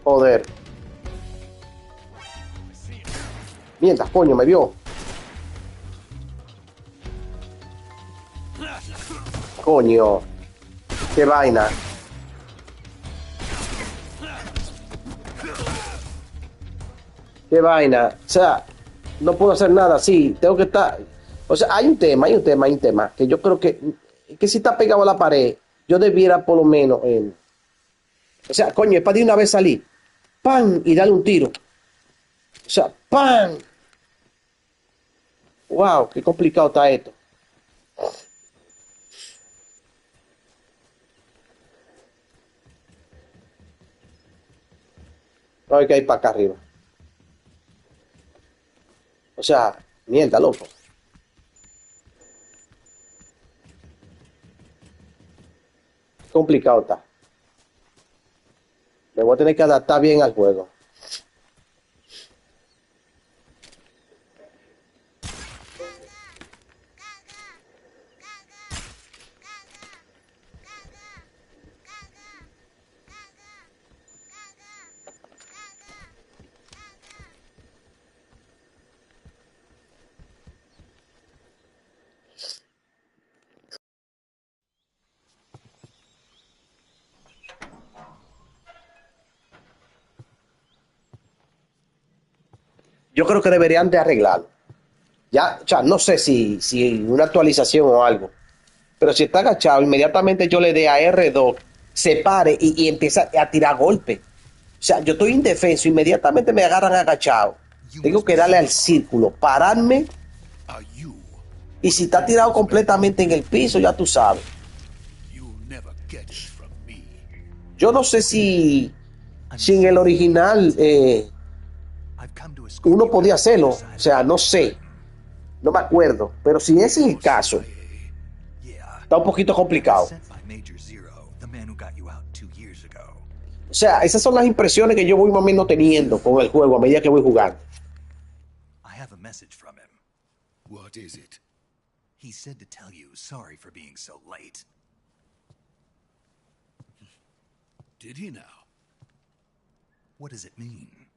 Joder. Mientras, coño, me vio. Coño. Qué vaina. Qué vaina. O sea, no puedo hacer nada. Sí, tengo que estar. O sea, hay un tema. Que yo creo que si está pegado a la pared, yo debiera por lo menos. O sea, coño, es para de una vez salir. ¡Pam! Y darle un tiro. O sea, ¡pam! ¡Wow! Qué complicado está esto. No hay que ir para acá arriba. O sea, mierda, loco. Complicado está. Me voy a tener que adaptar bien al juego. Yo creo que deberían de arreglarlo. Ya, o sea, no sé si una actualización o algo. Pero si está agachado, inmediatamente yo le dé a R2, se pare y empieza a tirar golpes. O sea, yo estoy indefenso, inmediatamente me agarran agachado. Tengo que darle al círculo, pararme. Y si está tirado completamente en el piso, ya tú sabes. Yo no sé si en el original uno podía hacerlo. O sea, no sé. No me acuerdo. Pero si ese es el caso, está un poquito complicado. O sea, esas son las impresiones que yo voy más o menos teniendo con el juego a medida que voy jugando. I have a message from him. What is it? He said to tell you sorry for being so late. Did he now? What does it mean?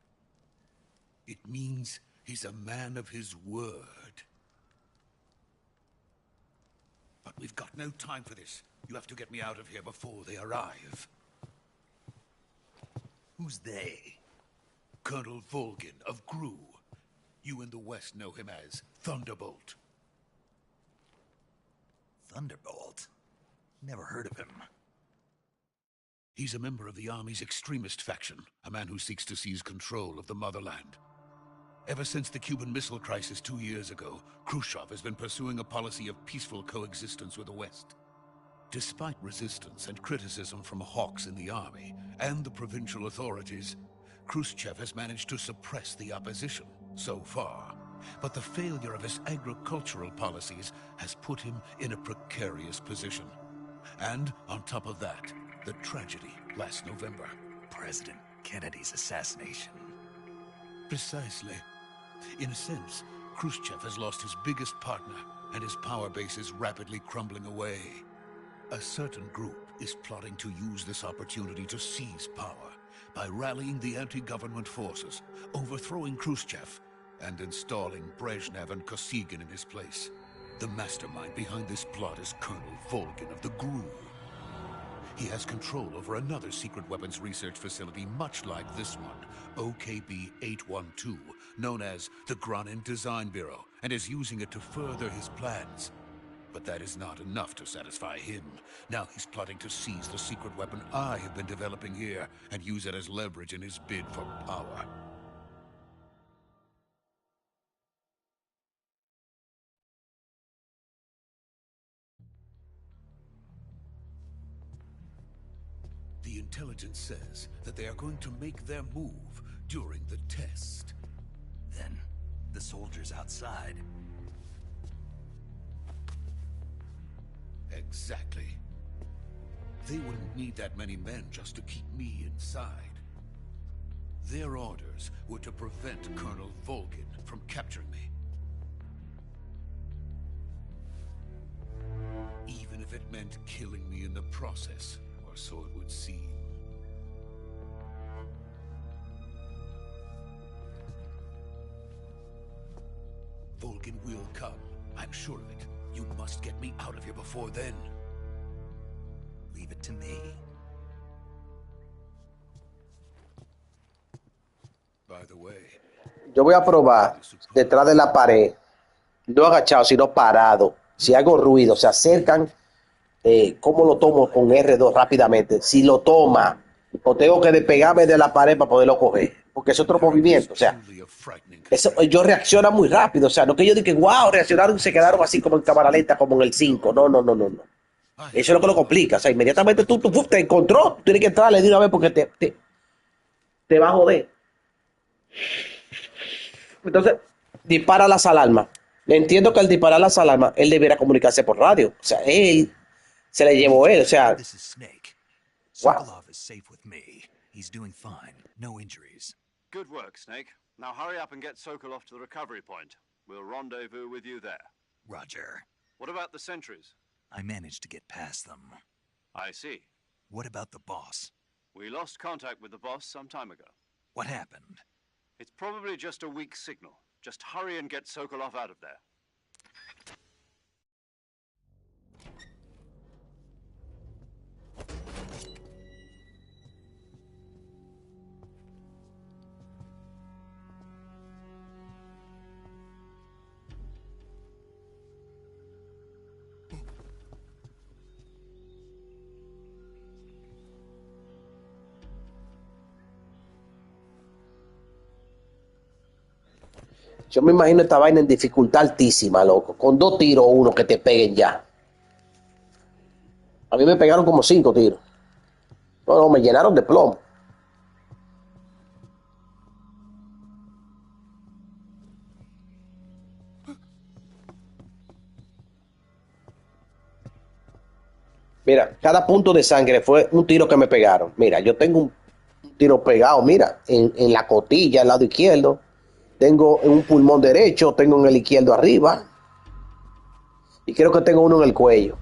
It means he's a man of his word. But we've got no time for this. You have to get me out of here before they arrive. Who's they? Colonel Volgin of Gru. You in the West know him as Thunderbolt. Thunderbolt? Never heard of him. He's a member of the Army's extremist faction, a man who seeks to seize control of the motherland. Ever since the Cuban Missile Crisis 2 years ago, Khrushchev has been pursuing a policy of peaceful coexistence with the West. Despite resistance and criticism from hawks in the army and the provincial authorities, Khrushchev has managed to suppress the opposition so far. But the failure of his agricultural policies has put him in a precarious position. And on top of that, the tragedy last November. President Kennedy's assassination. Precisely. In a sense, Khrushchev has lost his biggest partner, and his power base is rapidly crumbling away. A certain group is plotting to use this opportunity to seize power by rallying the anti-government forces, overthrowing Khrushchev, and installing Brezhnev and Kosygin in his place. The mastermind behind this plot is Colonel Volgin of the GRU. He has control over another secret weapons research facility much like this one, OKB-812, known as the Granin Design Bureau, and is using it to further his plans. But that is not enough to satisfy him. Now he's plotting to seize the secret weapon I have been developing here and use it as leverage in his bid for power. The intelligence says that they are going to make their move during the test. Then, the soldiers outside. Exactly. They wouldn't need that many men just to keep me inside. Their orders were to prevent Colonel Volgin from capturing me. Even if it meant killing me in the process, or so it would seem. Volgin will come. I'm sure of it. You must get me out of here before then. Leave it to me. By the way, Yo voy a probar detrás de la pared, no agachado, sino parado. Si hago ruido, se acercan, ¿cómo lo tomo con R2 rápidamente? Si lo toma, o tengo que despegarme de la pared para poderlo coger, porque es otro movimiento. O sea, eso, yo reacciona muy rápido. O sea, no que yo diga, wow, reaccionaron y se quedaron así como en cámara lenta, como en el 5. No. Eso es lo que lo complica. O sea, inmediatamente tú te encontró, tú tienes que entrarle de una vez porque te va a joder. Entonces, dispara las alarmas. Entiendo que al disparar las alarmas, él debiera comunicarse por radio. O sea, él se le llevó él. O sea, This is Snake. wow. Sokolov is safe with me. He's doing fine. No injuries. Good work, Snake. Now hurry up and get Sokolov to the recovery point. We'll rendezvous with you there. Roger. What about the sentries? I managed to get past them. I see. What about the boss? We lost contact with the boss some time ago. What happened? It's probably just a weak signal. Just hurry and get Sokolov out of there. Yo me imagino esta vaina en dificultad altísima, loco. Con 2 tiros, uno que te peguen ya. A mí me pegaron como 5 tiros. No, me llenaron de plomo. Mira, cada punto de sangre fue un tiro que me pegaron. Mira, yo tengo un tiro pegado, mira, en la costilla, al lado izquierdo. Tengo en un pulmón derecho, tengo en el izquierdo arriba. Y creo que tengo uno en el cuello.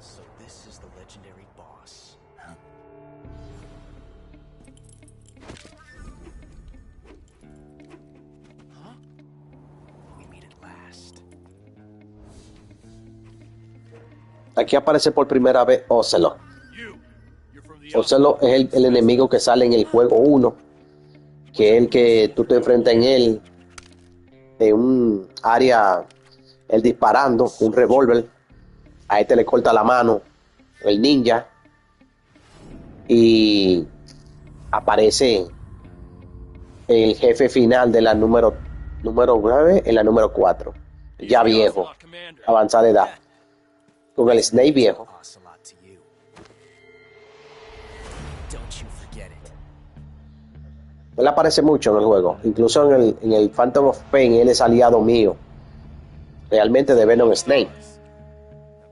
So this is the legendary boss. Huh? Huh? We meet at last. Aquí aparece por primera vez Ocelot. You're from the Ocelot es el enemigo que sale en el juego 1, que es el que tú te enfrentas en él, en un área, él disparando, un revólver, a este le corta la mano, el ninja, y aparece el jefe final de la número 9, en la número 4, ya viejo, avanzada edad, con el Snake viejo. Ocelot to you. Don't you forget it. Él aparece mucho en el juego, incluso en el Phantom of Pain, él es aliado mío, realmente de Venom Snake,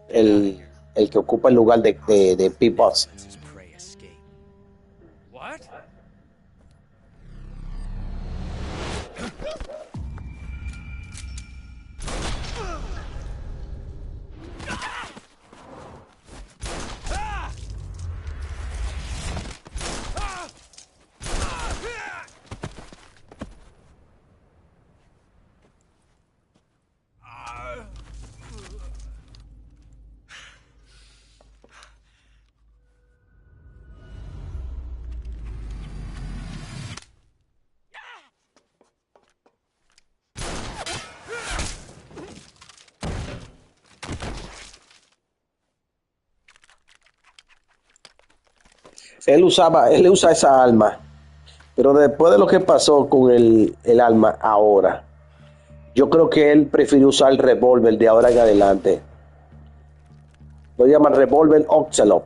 el que ocupa el lugar de P-Boss. Lets his prey escape. What? él usa esa arma, pero después de lo que pasó con el arma ahora, yo creo que él prefirió usar el revólver de ahora en adelante. Lo llaman revólver Ocelot.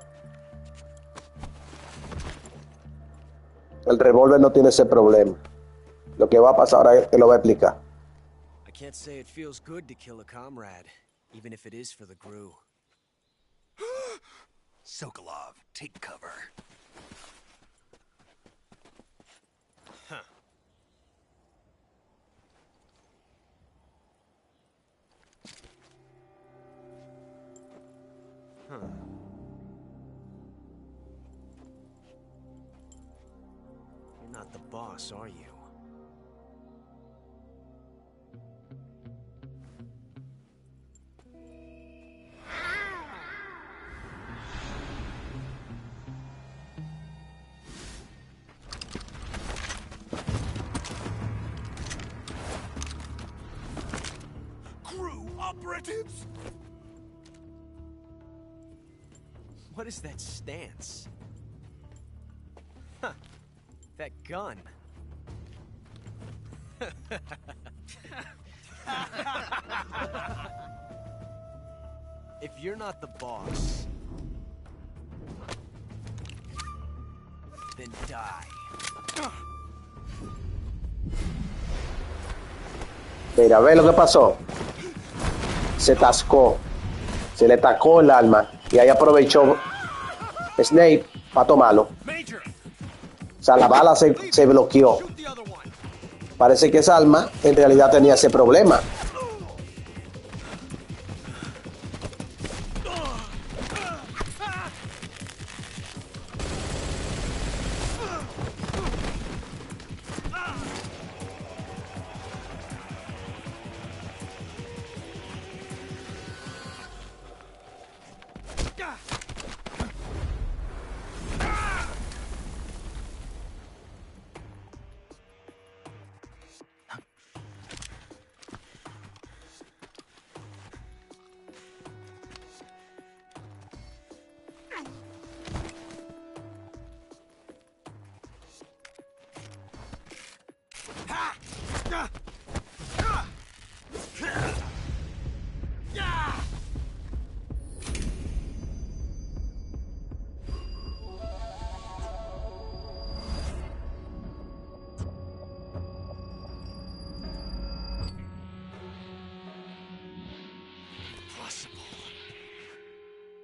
El revólver no tiene ese problema. Lo que va a pasar ahora te lo voy a explicar. I can't say it feels good to kill a comrade, even if it is for the GRU. Sokolov, take cover. Huh. Huh. You're not the boss, are you? Crew operatives! What is that stance? Huh. That gun. If you're not the boss, then die. Mira, ve lo que pasó. Se tascó. Se le tacó el arma. Y ahí aprovechó Snape para tomarlo. O sea, la bala se bloqueó. Parece que esa arma en realidad tenía ese problema.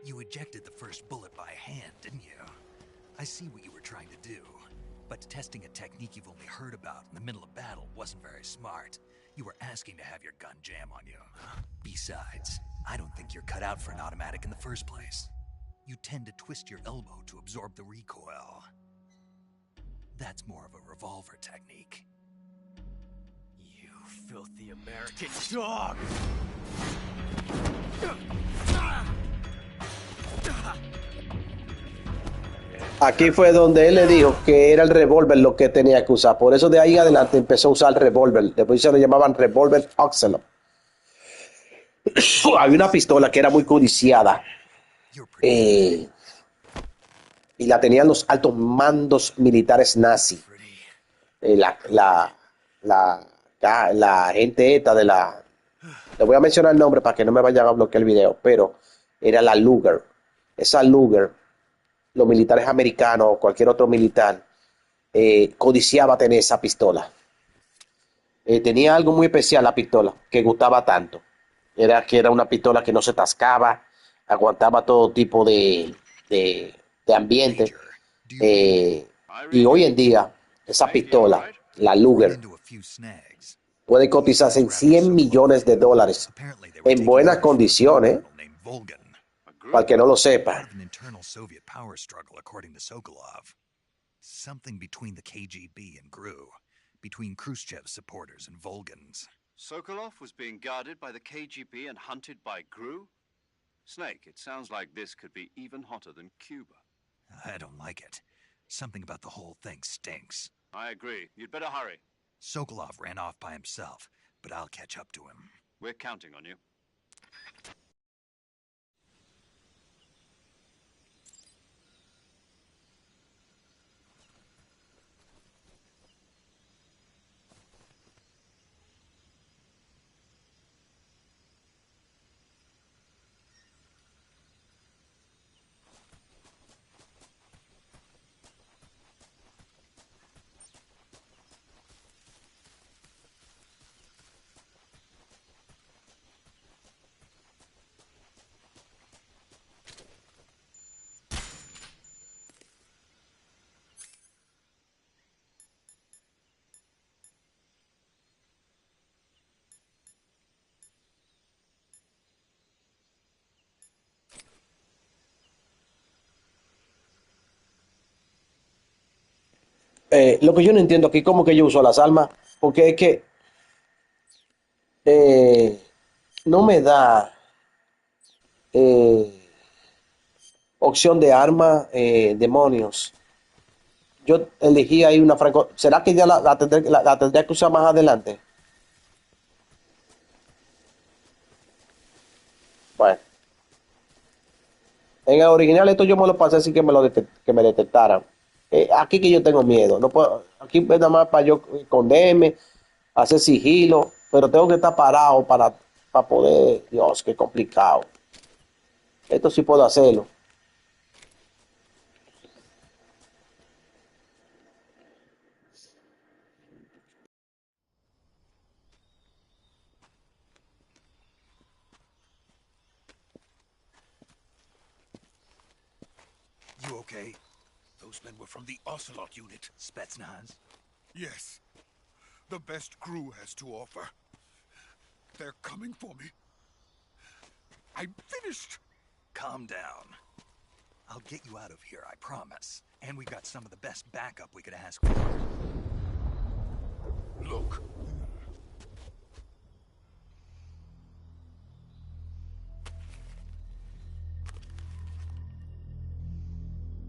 You ejected the first bullet by hand, didn't you? I see what you were trying to do. But testing a technique you've only heard about in the middle of battle wasn't very smart. You were asking to have your gun jam on you. Besides, I don't think you're cut out for an automatic in the first place. You tend to twist your elbow to absorb the recoil. That's more of a revolver technique. You filthy American dog! Aquí fue donde él le dijo que era el revólver lo que tenía que usar. Por eso de ahí adelante empezó a usar el revólver. Después se lo llamaban revólver Ocelot. Había una pistola que era muy codiciada. Y la tenían los altos mandos militares nazis. La gente esta de la... Le voy a mencionar el nombre para que no me vayan a bloquear el video, pero era la Luger. Esa Luger, los militares americanos o cualquier otro militar, codiciaba tener esa pistola. Tenía algo muy especial la pistola, que gustaba tanto. Era que era una pistola que no se tascaba, aguantaba todo tipo de ambiente. Y hoy en día, esa pistola, la Luger, puede cotizarse en $100 millones en buenas condiciones. Para el que no lo sepa. An internal Soviet power struggle, according to Sokolov. Something between the KGB and GRU, between Khrushchev's supporters and Volgans. Sokolov was being guarded by the KGB and hunted by GRU? Snake, it sounds like this could be even hotter than Cuba. I don't like it. Something about the whole thing stinks. I agree. You'd better hurry. Sokolov ran off by himself, but I'll catch up to him. We're counting on you. Lo que yo no entiendo aquí, cómo que yo uso las armas, porque es que eh, no me da eh, opción de arma, demonios. Yo elegí ahí una franco. ¿Será que ya la tendré que usar más adelante? Bueno, en el original esto yo me lo pasé así que que me detectaran. Aquí que yo tengo miedo. No puedo, aquí es nada más para yo esconderme, hacer sigilo, pero tengo que estar parado para poder. Dios, qué complicado. Esto sí puedo hacerlo. You okay? Those men were from the Ocelot unit. Spetsnaz? Yes. The best crew has to offer. They're coming for me. I'm finished. Calm down. I'll get you out of here, I promise. And we've got some of the best backup we could ask for. Look.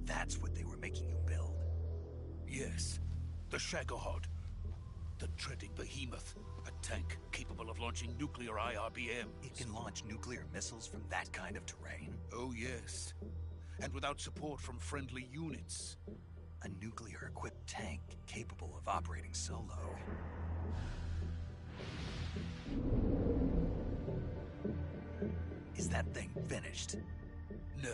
That's what they were making you build. Yes. The Shagohod. The dreaded behemoth. A tank capable of launching nuclear IRBM. It can launch nuclear missiles from that kind of terrain? Oh, yes. And without support from friendly units. A nuclear-equipped tank capable of operating solo. Is that thing finished? No.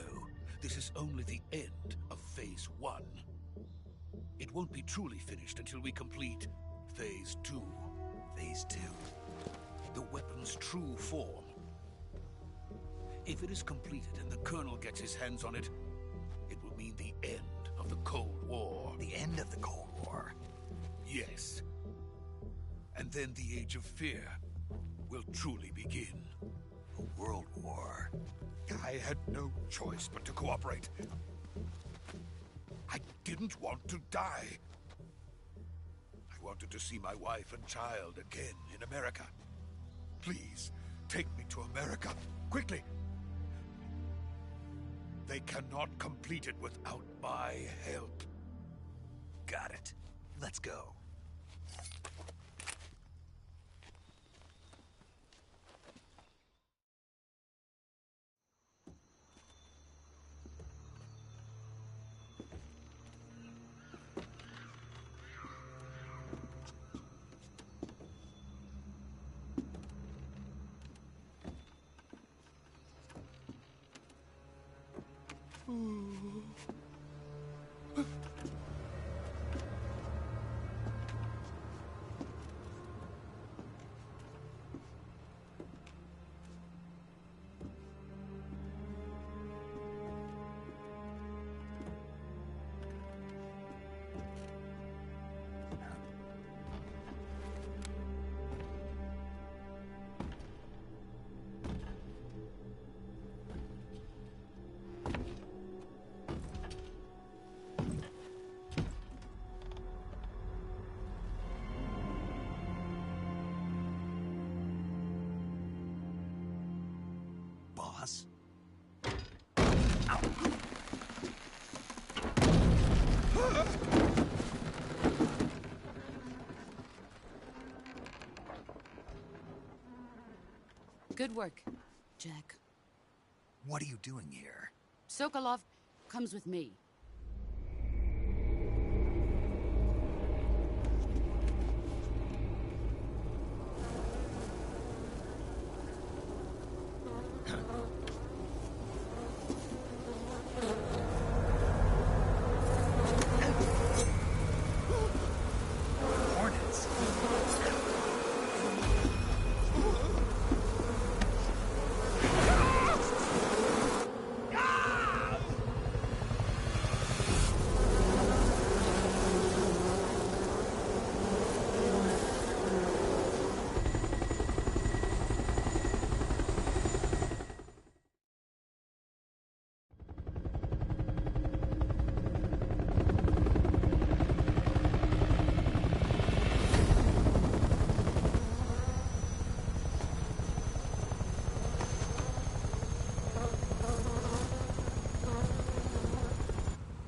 This is only the end of Phase 1. It won't be truly finished until we complete Phase 2. Phase 2? The weapon's true form. If it is completed and the Colonel gets his hands on it, it will mean the end of the Cold War. The end of the Cold War? Yes. And then the Age of Fear will truly begin. A world war. I had no choice but to cooperate. I didn't want to die. I wanted to see my wife and child again in America. Please, take me to America, quickly. They cannot complete it without my help. Got it. Let's go. Boss? Ow. Good work, Jack. What are you doing here? Sokolov comes with me. Hornets?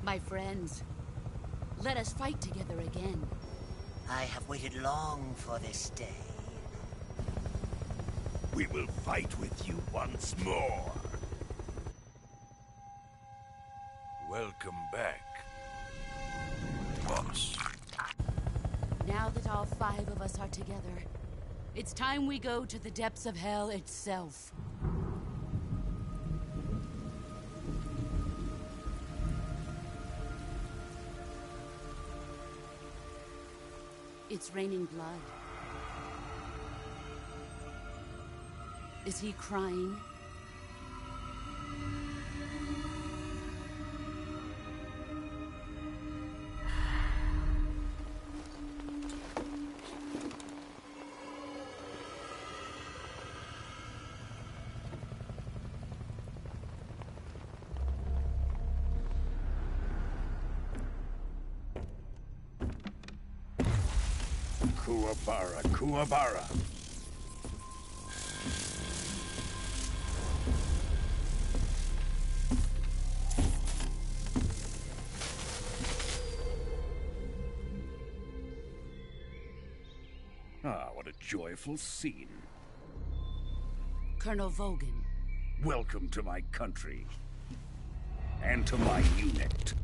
My friends, let us fight together again. I have waited long for this day. We will fight with you once more. Welcome back, boss. Now that all 5 of us are together, it's time we go to the depths of hell itself. It's raining blood. Is he crying? Kuwabara, Kuwabara. Ah, what a joyful scene. Colonel Vogan. Welcome to my country. And to my unit.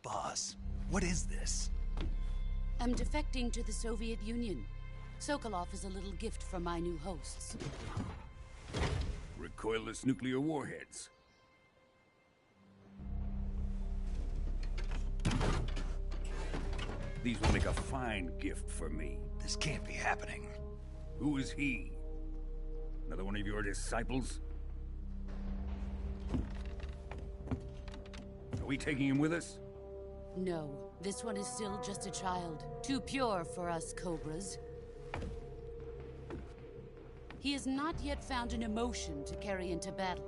Boss, what is this? I'm defecting to the Soviet Union. Sokolov is a little gift from my new hosts. Recoilless nuclear warheads. These will make a fine gift for me. This can't be happening. Who is he? Another one of your disciples? Are we taking him with us? No, this one is still just a child. Too pure for us Cobras. He has not yet found an emotion to carry into battle.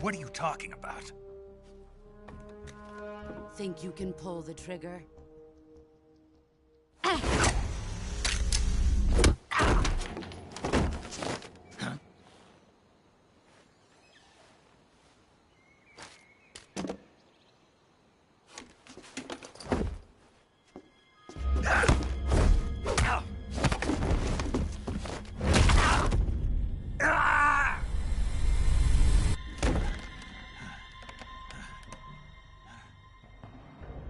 What are you talking about? Think you can pull the trigger?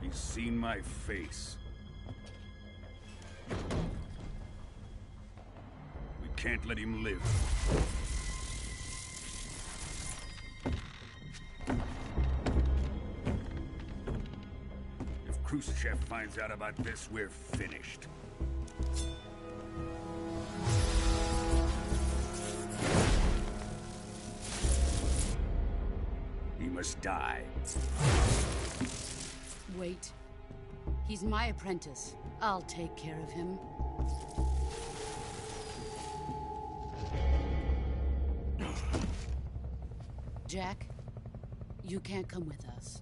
He's seen my face. We can't let him live. If Khrushchev finds out about this, we're finished. He must die. Wait. He's my apprentice. I'll take care of him. Jack, you can't come with us.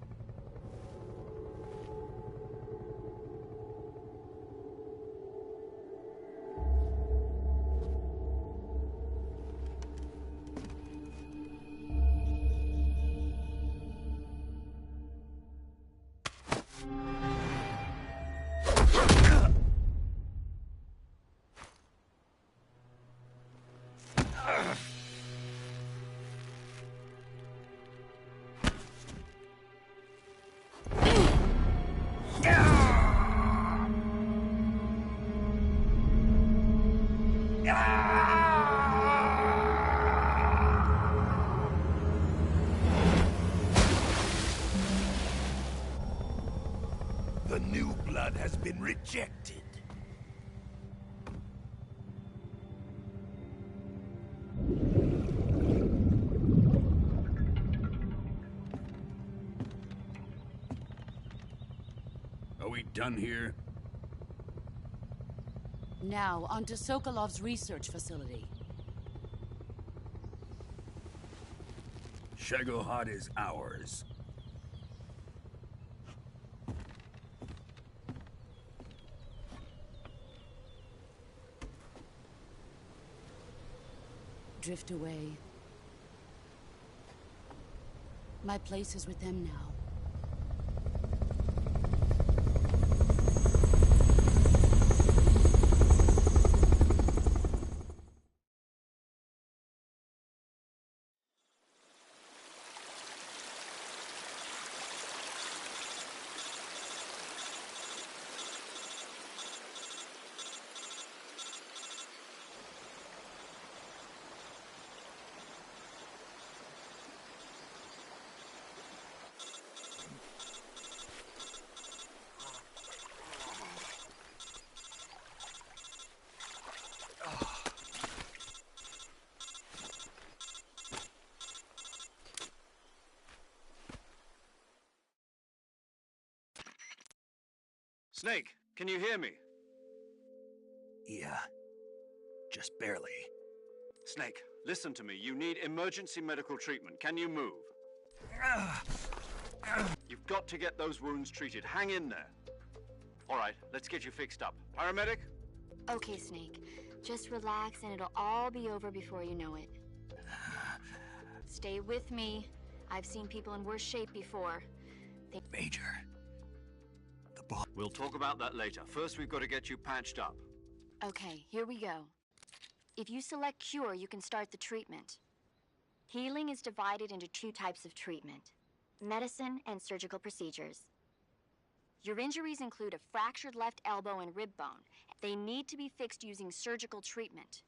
The new blood has been rejected. Are we done here? Now, onto Sokolov's research facility. Shagohod is ours. Drift away. My place is with them now. Snake, can you hear me? Yeah. Just barely. Snake, listen to me. You need emergency medical treatment. Can you move? You've got to get those wounds treated. Hang in there. All right, let's get you fixed up. Paramedic? Okay, Snake. Just relax and it'll all be over before you know it. Stay with me. I've seen people in worse shape before. Major. We'll talk about that later. First, we've got to get you patched up. Okay, here we go. If you select Cure, you can start the treatment. Healing is divided into two types of treatment: medicine and surgical procedures. Your injuries include a fractured left elbow and rib bone. They need to be fixed using surgical treatment.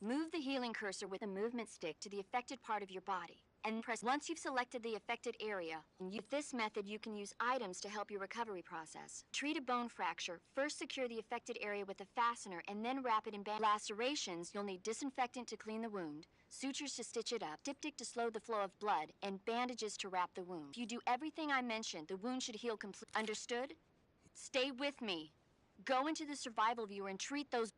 Move the healing cursor with a movement stick to the affected part of your body, and press once you've selected the affected area. With this method, you can use items to help your recovery process. Treat a bone fracture. First secure the affected area with a fastener, and then wrap it in lacerations. You'll need disinfectant to clean the wound, sutures to stitch it up, diptych to slow the flow of blood, and bandages to wrap the wound. If you do everything I mentioned, the wound should heal completely. Understood? Stay with me. Go into the survival viewer and treat those...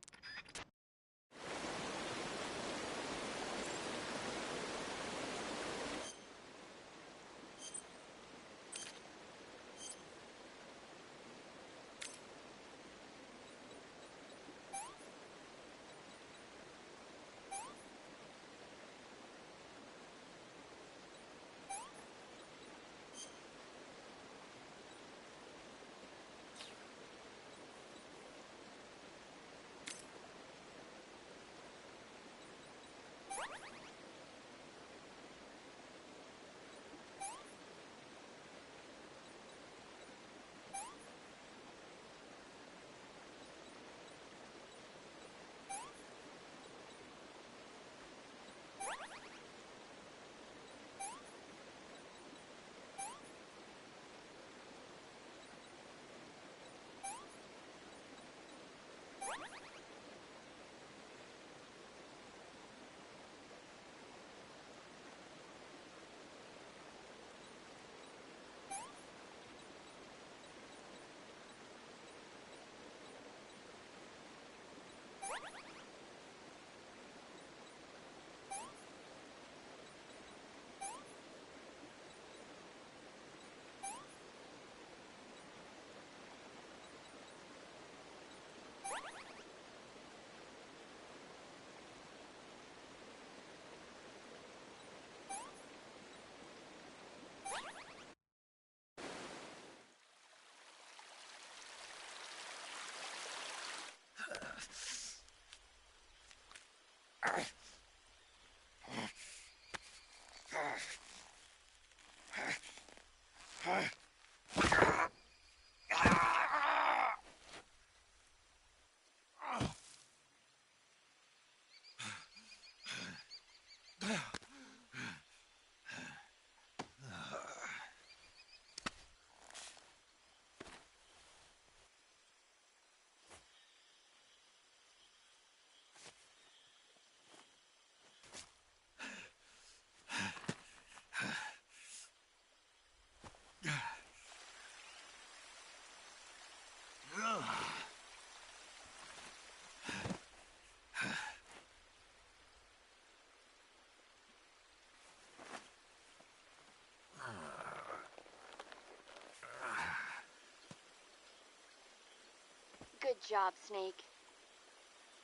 Good job, Snake.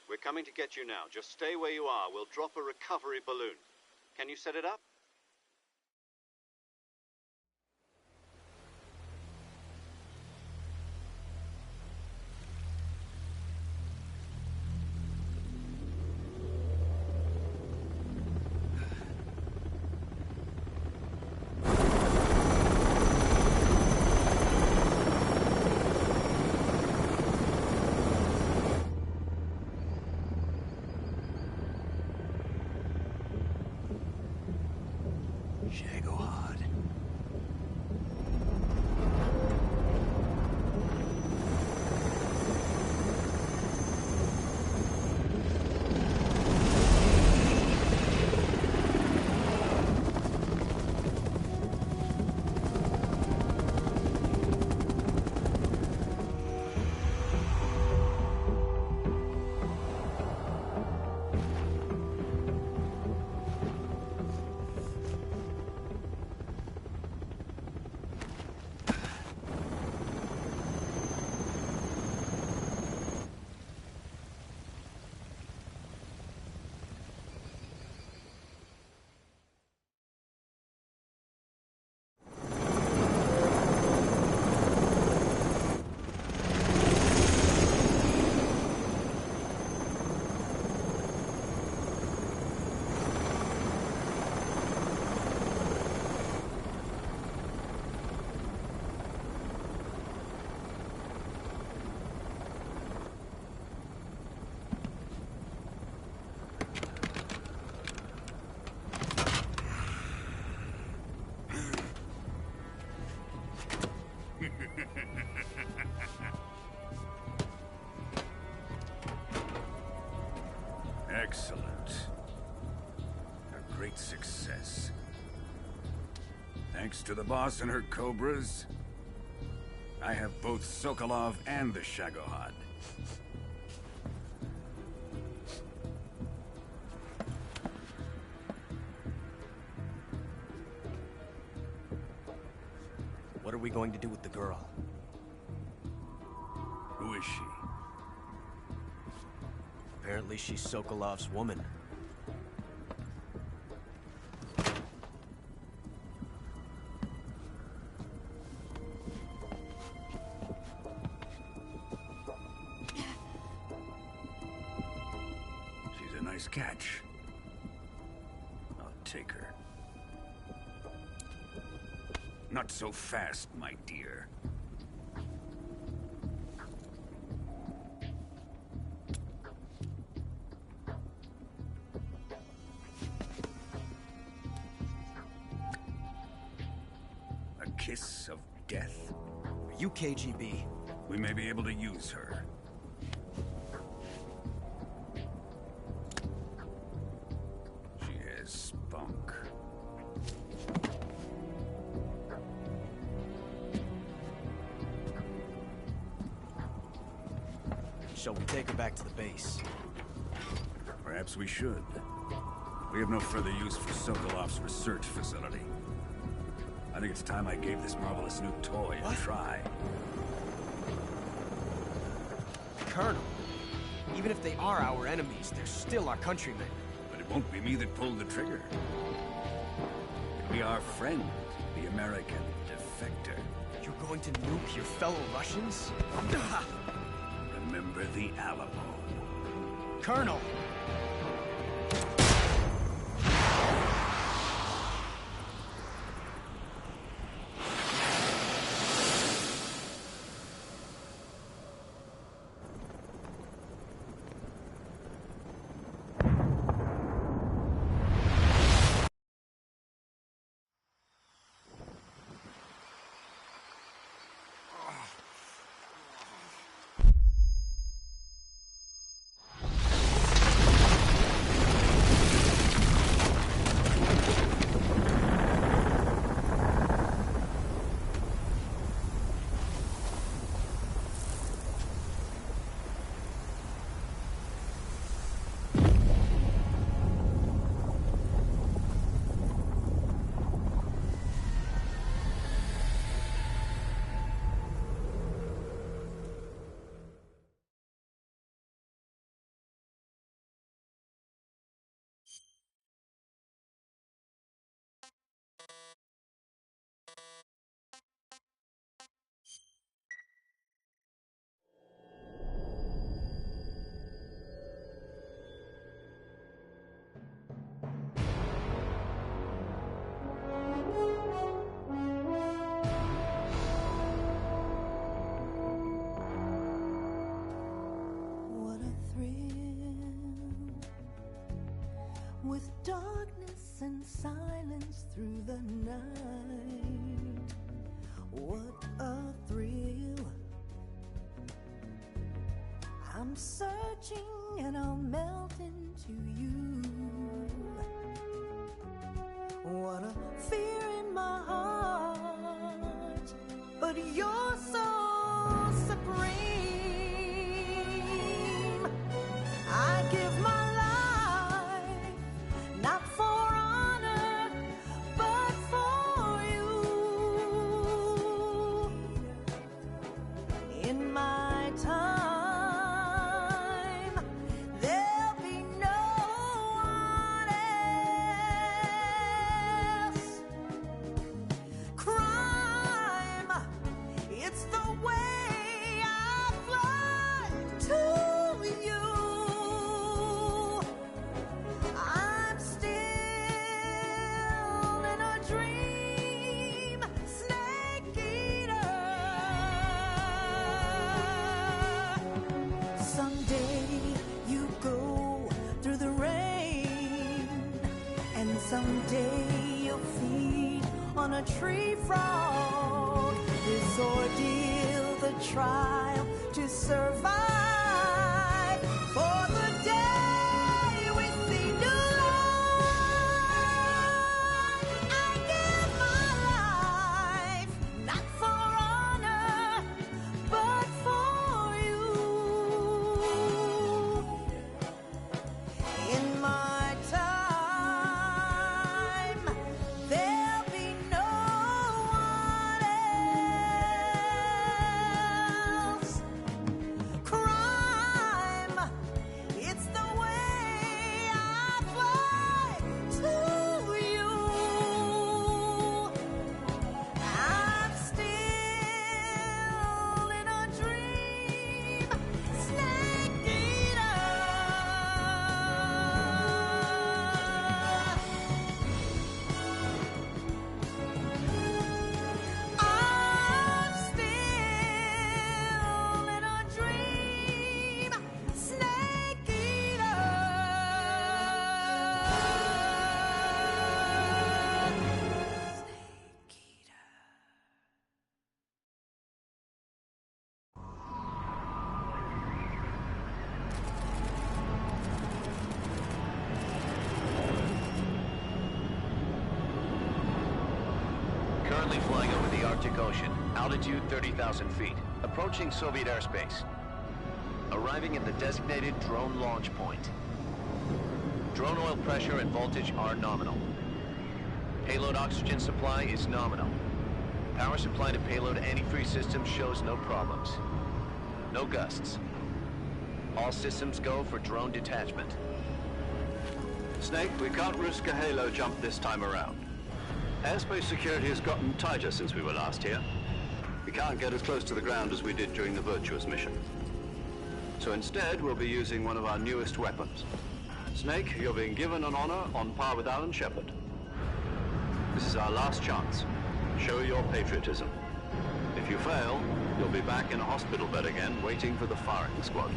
We're coming to get you now. Just stay where you are. We'll drop a recovery balloon. Can you set it up? Shagohod. Excellent. A great success. Thanks to the boss and her cobras, I have both Sokolov and the Shagohod. What are we going to do with the girl? Who is she? Apparently she's Sokolov's woman. She's a nice catch. I'll take her. Not so fast, my dear. A kiss of death? Are you KGB? We may be able to use her. She has spunk. Shall we take her back to the base? Perhaps we should. We have no further use for Sokolov's research facility. I think it's time I gave this marvelous new toy a try. Colonel, even if they are our enemies, they're still our countrymen. But it won't be me that pulled the trigger. It'll be our friend, the American defector. You're going to nuke your fellow Russians? Remember the Alamo. Colonel! with darkness and silence through the night. What a thrill. I'm searching and I'll melt into you. What a fear in my heart, but you're so supreme. I give my life, not for honor, but for you. In my time, there'll be no one else. Crime, it's the way I fly to you. I'm still in a dream, snake eater. Someday you go through the rain, and someday you'll feed on a tree frog. This ordeal, the trial to survive, for the day we see new life. I give my life, not for honor, but for you. In my time, there'll be no one else. Crime, it's the way I fly to you. I'm still in a dream, snake eater. I'm still in a dream, snake eater. Currently flying over the Arctic Ocean, altitude 30,000 feet, approaching Soviet airspace. Arriving at the designated drone launch point. Drone oil pressure and voltage are nominal. Payload oxygen supply is nominal. Power supply to payload antifreeze system shows no problems. No gusts. All systems go for drone detachment. Snake, we can't risk a halo jump this time around. Airspace security has gotten tighter since we were last here. We can't get as close to the ground as we did during the Virtuosa mission. So instead, we'll be using one of our newest weapons. Snake, you're being given an honor on par with Alan Shepard. This is our last chance. Show your patriotism. If you fail, you'll be back in a hospital bed again, waiting for the firing squad.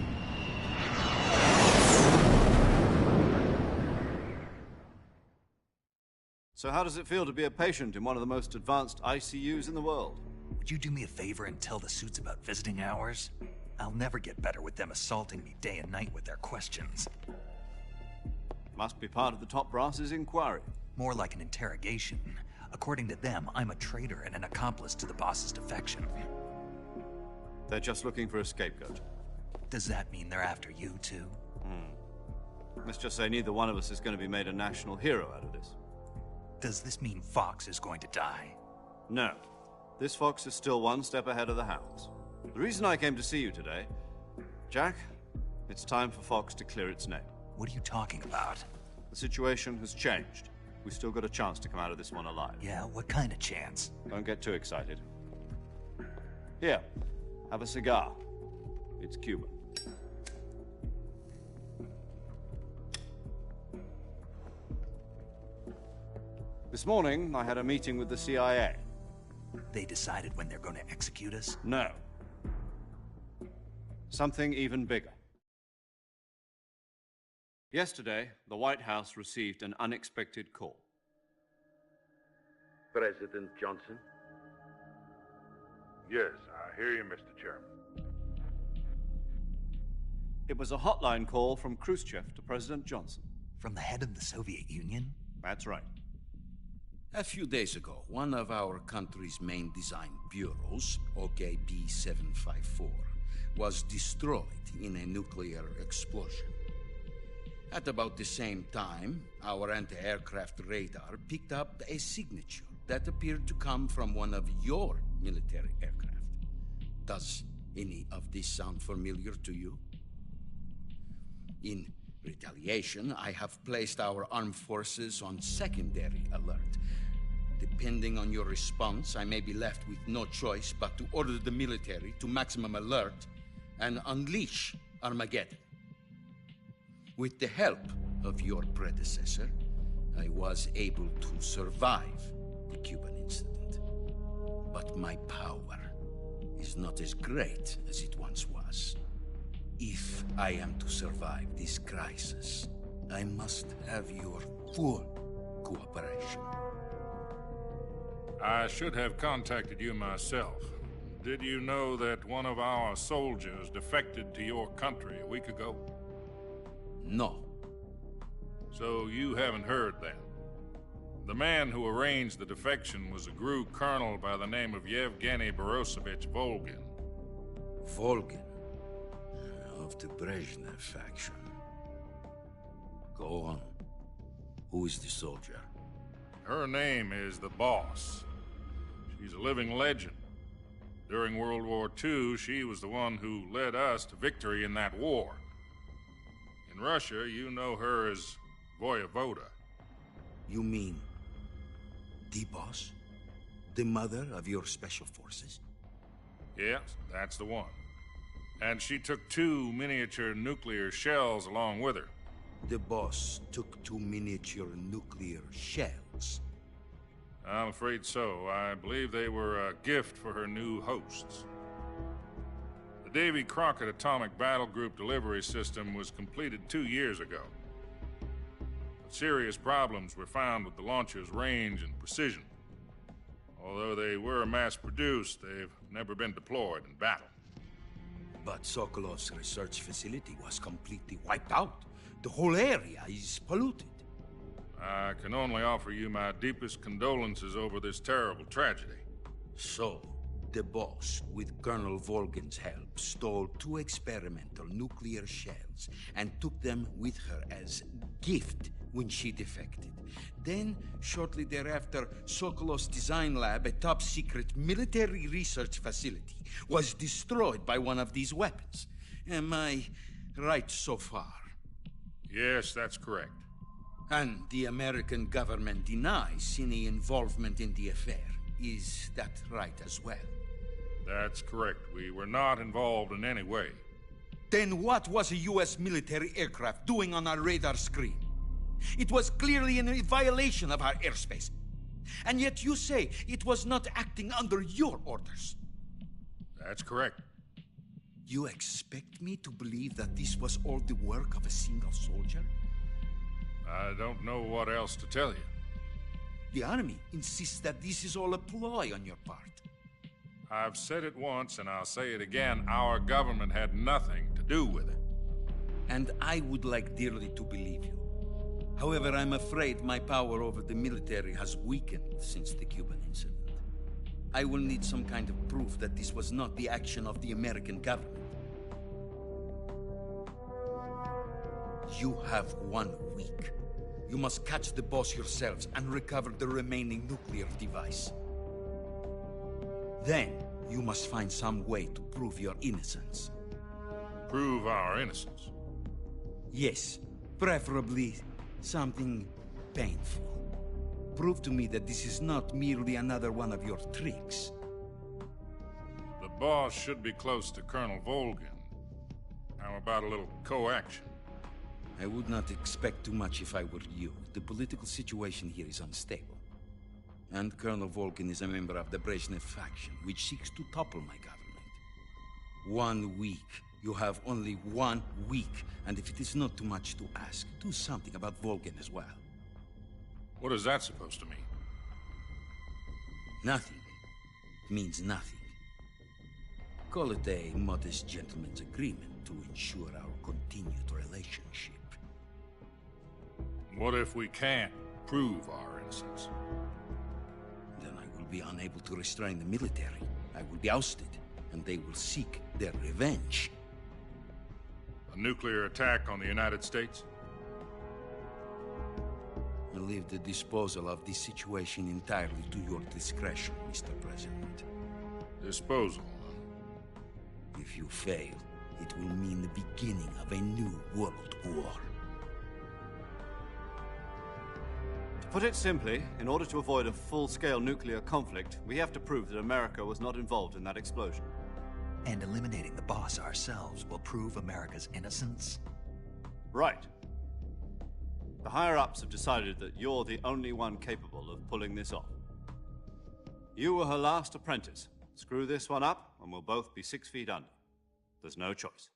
So how does it feel to be a patient in one of the most advanced ICUs in the world? Would you do me a favor and tell the suits about visiting hours? I'll never get better with them assaulting me day and night with their questions. Must be part of the top brass's inquiry. More like an interrogation. According to them, I'm a traitor and an accomplice to the boss's defection. They're just looking for a scapegoat. Does that mean they're after you, too? Let's just say neither one of us is going to be made a national hero out of this. Does this mean Fox is going to die? No. This fox is still one step ahead of the hounds. The reason I came to see you today, Jack, it's time for Fox to clear its name. What are you talking about? The situation has changed. We've still got a chance to come out of this one alive. Yeah, what kind of chance? Don't get too excited. Here, have a cigar. It's Cuban. This morning, I had a meeting with the CIA. They decided when they're going to execute us? No. Something even bigger. Yesterday, the White House received an unexpected call. President Johnson? Yes, I hear you, Mr. Chairman. It was a hotline call from Khrushchev to President Johnson. From the head of the Soviet Union? That's right. A few days ago, one of our country's main design bureaus, OKB 754, was destroyed in a nuclear explosion. At about the same time, our anti-aircraft radar picked up a signature that appeared to come from one of your military aircraft. Does any of this sound familiar to you? In retaliation, I have placed our armed forces on secondary alert. Depending on your response, I may be left with no choice but to order the military to maximum alert and unleash Armageddon. With the help of your predecessor, I was able to survive the Cuban incident. But my power is not as great as it once was. If I am to survive this crisis, I must have your full cooperation. I should have contacted you myself. Did you know that one of our soldiers defected to your country a week ago? No. So you haven't heard then. The man who arranged the defection was a GRU colonel by the name of Yevgeny Borisovich Volgin. Volgin? Of the Brezhnev faction. Go on. Who is the soldier? Her name is the Boss. She's a living legend. During World War II, she was the one who led us to victory in that war. In Russia, you know her as Voyevoda. You mean the Boss? The mother of your special forces? Yes, that's the one. And she took 2 miniature nuclear shells along with her. The Boss took 2 miniature nuclear shells? I'm afraid so. I believe they were a gift for her new hosts. The Davy Crockett Atomic Battle Group delivery system was completed 2 years ago. But serious problems were found with the launcher's range and precision. Although they were mass-produced, they've never been deployed in battle. But Sokolov's research facility was completely wiped out. The whole area is polluted. I can only offer you my deepest condolences over this terrible tragedy. So, the Boss, with Colonel Volgin's help, stole 2 experimental nuclear shells and took them with her as gift when she defected. Then, shortly thereafter, Sokolov's design lab, a top-secret military research facility, was destroyed by one of these weapons. Am I right so far? Yes, that's correct. And the American government denies any involvement in the affair. Is that right as well? That's correct. We were not involved in any way. Then what was a U.S. military aircraft doing on our radar screen? It was clearly in a violation of our airspace. And yet you say it was not acting under your orders. That's correct. You expect me to believe that this was all the work of a single soldier? I don't know what else to tell you. The Army insists that this is all a ploy on your part. I've said it once, and I'll say it again. Our government had nothing to do with it. And I would like dearly to believe you. However, I'm afraid my power over the military has weakened since the Cuban incident. I will need some kind of proof that this was not the action of the American government. You have 1 week. You must catch the Boss yourselves and recover the remaining nuclear device. Then, you must find some way to prove your innocence. Prove our innocence? Yes, preferably something painful. Prove to me that this is not merely another one of your tricks. The Boss should be close to Colonel Volgin. How about a little co-action? I would not expect too much if I were you. The political situation here is unstable. And Colonel Volgin is a member of the Brezhnev faction, which seeks to topple my government. 1 week. You have only 1 week, and if it is not too much to ask, do something about Volgin as well. What is that supposed to mean? Nothing. It means nothing. Call it a modest gentleman's agreement to ensure our continued relationship. What if we can't prove our innocence? Then I will be unable to restrain the military. I will be ousted, and they will seek their revenge. A nuclear attack on the United States? I leave the disposal of this situation entirely to your discretion, Mr. President. Disposal? If you fail, it will mean the beginning of a new world war. To put it simply, in order to avoid a full-scale nuclear conflict, we have to prove that America was not involved in that explosion. And eliminating the boss ourselves will prove America's innocence? Right. The higher-ups have decided that you're the only one capable of pulling this off. You were her last apprentice. Screw this one up, and we'll both be 6 feet under. There's no choice.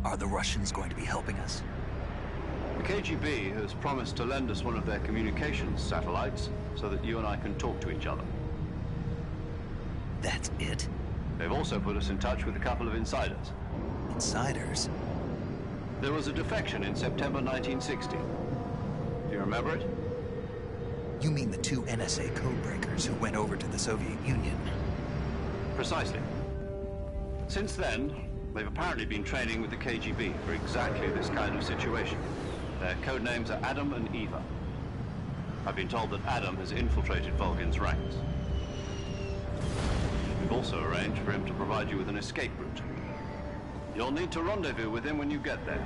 Are the Russians going to be helping us? The KGB has promised to lend us one of their communications satellites so that you and I can talk to each other. That's it? They've also put us in touch with a couple of insiders. Insiders? There was a defection in September 1960. Do you remember it? You mean the 2 NSA codebreakers who went over to the Soviet Union? Precisely. Since then, they've apparently been training with the KGB for exactly this kind of situation. Their code names are Adam and Eva. I've been told that Adam has infiltrated Volgin's ranks. We've also arranged for him to provide you with an escape route. You'll need to rendezvous with him when you get there.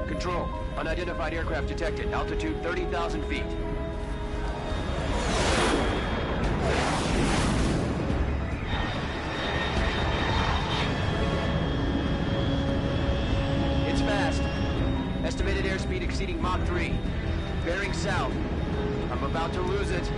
Control, unidentified aircraft detected. Altitude 30,000 feet. It's fast. Estimated airspeed exceeding Mach 3. Bearing south. I'm about to lose it.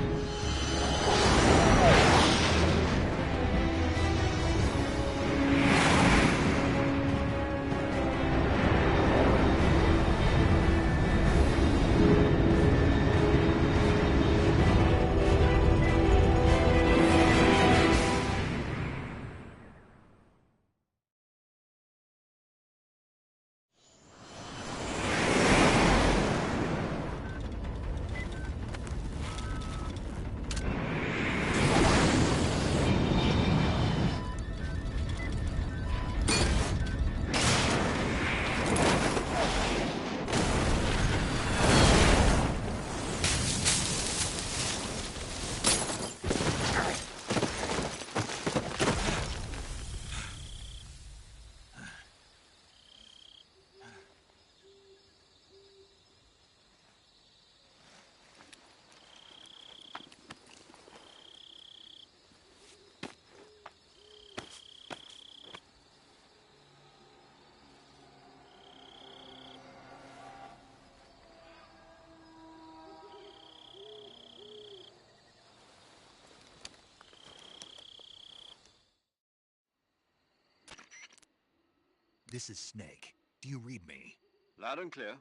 This is Snake. Do you read me? Loud and clear.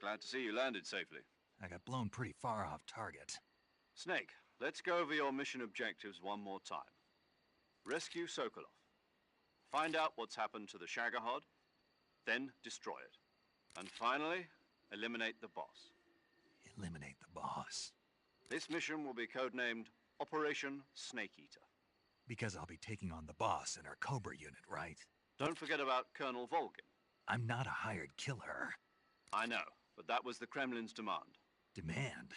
Glad to see you landed safely. I got blown pretty far off target. Snake, let's go over your mission objectives one more time. Rescue Sokolov. Find out what's happened to the Shagohod, then destroy it. And finally, eliminate the boss. Eliminate the boss. This mission will be codenamed Operation Snake Eater. Because I'll be taking on the boss in our Cobra unit, right? Don't forget about Colonel Volgin. I'm not a hired killer. I know, but that was the Kremlin's demand. Demand?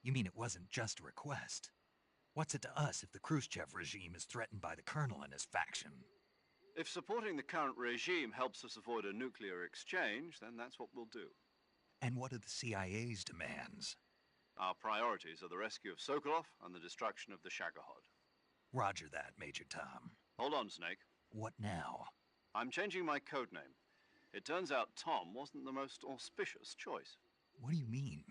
You mean it wasn't just a request? What's it to us if the Khrushchev regime is threatened by the Colonel and his faction? If supporting the current regime helps us avoid a nuclear exchange, then that's what we'll do. And what are the CIA's demands? Our priorities are the rescue of Sokolov and the destruction of the Shagohod. Roger that, Major Tom. Hold on, Snake. What now? I'm changing my code name. It turns out Tom wasn't the most auspicious choice. What do you mean?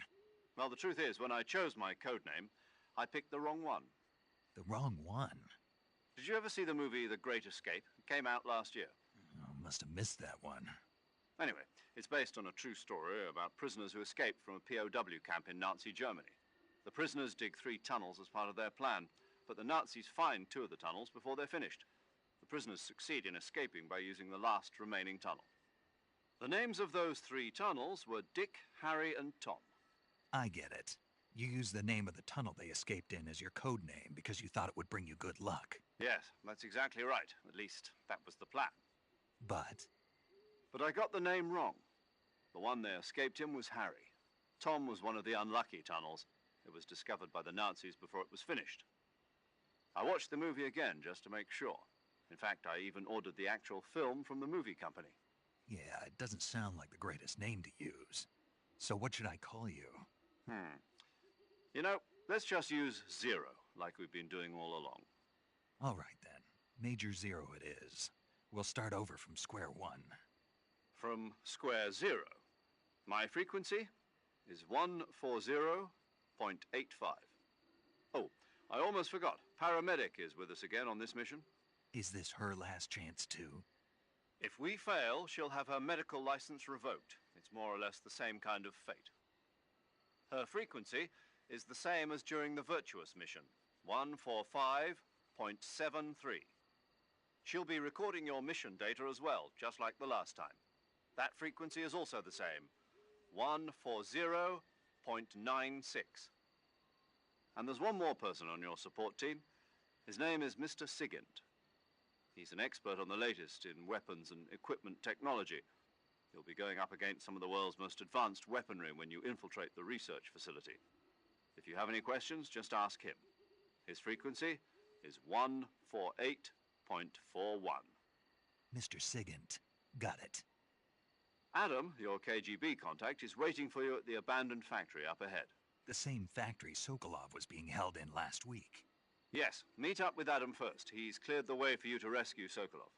Well, the truth is, when I chose my code name, I picked the wrong one. The wrong one? Did you ever see the movie The Great Escape? It came out last year. Oh, must have missed that one. Anyway, it's based on a true story about prisoners who escaped from a POW camp in Nazi Germany. The prisoners dig 3 tunnels as part of their plan, but the Nazis find 2 of the tunnels before they're finished. The prisoners succeed in escaping by using the last remaining tunnel. The names of those 3 tunnels were Dick, Harry, and Tom. I get it. You used the name of the tunnel they escaped in as your code name because you thought it would bring you good luck. Yes, that's exactly right. At least, that was the plan. But I got the name wrong. The one they escaped in was Harry. Tom was one of the unlucky tunnels. It was discovered by the Nazis before it was finished. I watched the movie again just to make sure. In fact, I even ordered the actual film from the movie company. yeah, it doesn't sound like the greatest name to use. So what should I call you? You know, let's just use Zero, like we've been doing all along. All right then. Major Zero it is. We'll start over from square one. From square 0. My frequency is 140.85. Oh, I almost forgot. Paramedic is with us again on this mission. Is this her last chance too? If we fail, she'll have her medical license revoked. It's more or less the same kind of fate. Her frequency is the same as during the Virtuous mission, 145.73. She'll be recording your mission data as well, just like the last time. That frequency is also the same, 140.96. And there's one more person on your support team. His name is Mr. Sigint. He's an expert on the latest in weapons and equipment technology. You'll be going up against some of the world's most advanced weaponry when you infiltrate the research facility. If you have any questions, just ask him. His frequency is 148.41. Mr. Sigint. Got it. Adam, your KGB contact, is waiting for you at the abandoned factory up ahead. The same factory Sokolov was being held in last week. Yes, meet up with Adam first. He's cleared the way for you to rescue Sokolov.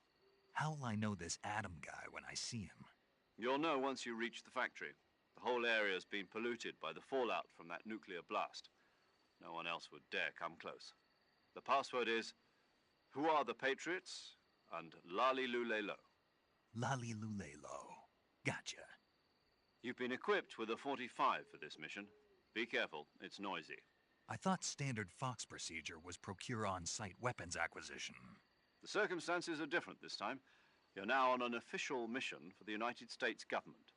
How'll I know this Adam guy when I see him? You'll know once you reach the factory. The whole area's been polluted by the fallout from that nuclear blast. No one else would dare come close. The password is, "Who are the Patriots?" and Lali Lulelo. Lali Lulelo. Gotcha. You've been equipped with a 45 for this mission. Be careful, it's noisy. I thought standard Fox procedure was procure on-site weapons acquisition. The circumstances are different this time. You're now on an official mission for the United States government.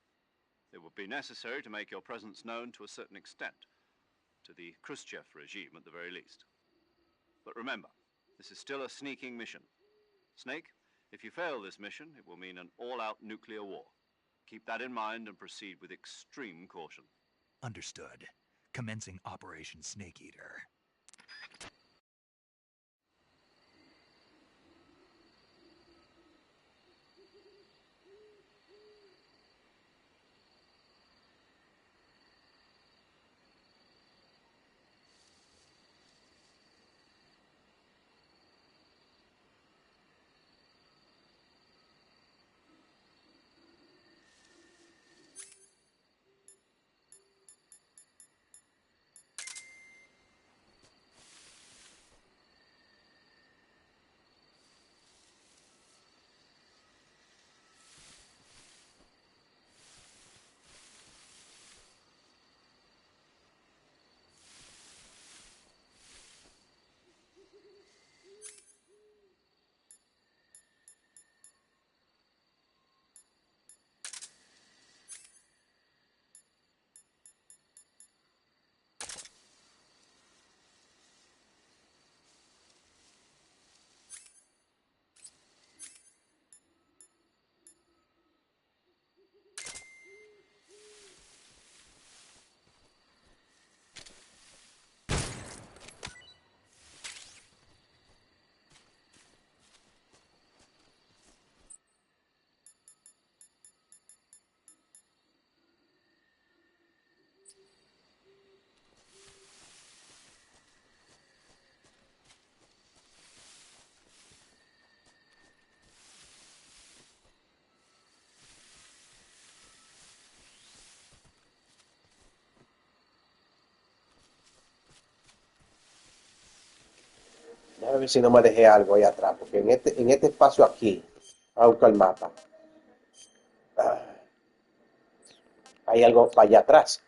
It would be necessary to make your presence known to a certain extent, to the Khrushchev regime at the very least. But remember, this is still a sneaking mission. Snake, if you fail this mission, it will mean an all-out nuclear war. Keep that in mind and proceed with extreme caution. Understood. Commencing Operation Snake Eater. ver si no me dejé algo ahí atrás, porque en este espacio aquí, voy a buscar el mapa. Hay algo para allá atrás.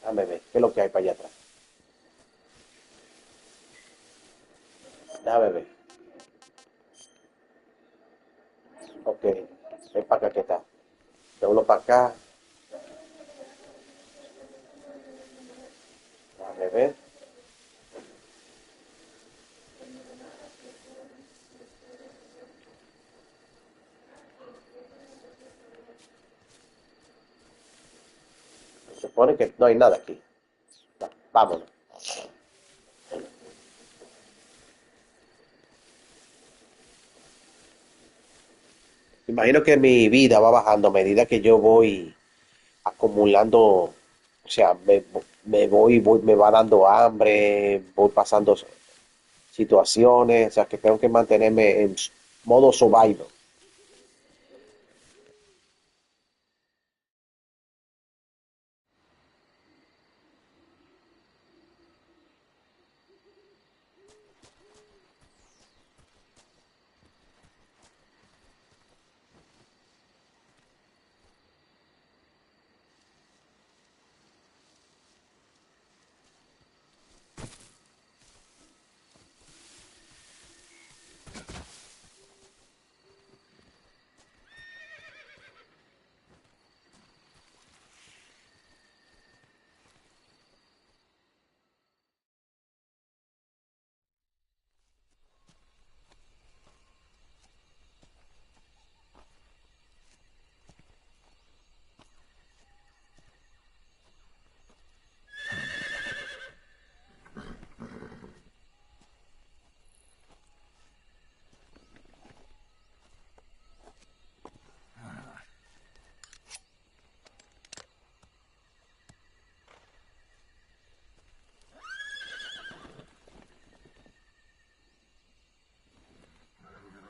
Déjame ver, ¿qué es lo que hay para allá atrás? Déjame ver. Ok, es para acá que está. De uno para acá. Déjame ver. Se supone que no hay nada aquí. Vámonos. Imagino que mi vida va bajando a medida que yo voy acumulando, o sea, me va dando hambre, voy pasando situaciones, o sea, que tengo que mantenerme en modo survival.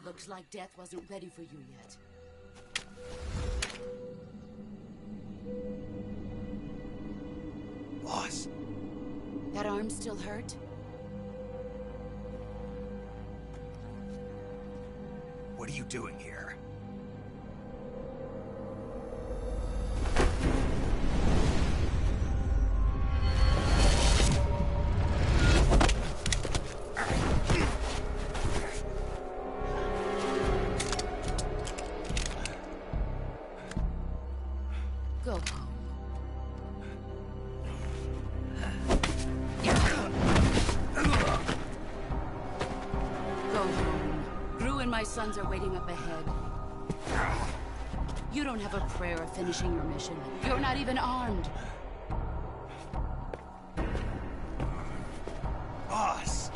Looks like death wasn't ready for you yet. Boss. That arm still hurt? What are you doing here? Go home. Go home. Gru and my sons are waiting up ahead. You don't have a prayer of finishing your mission. You're not even armed. Boss.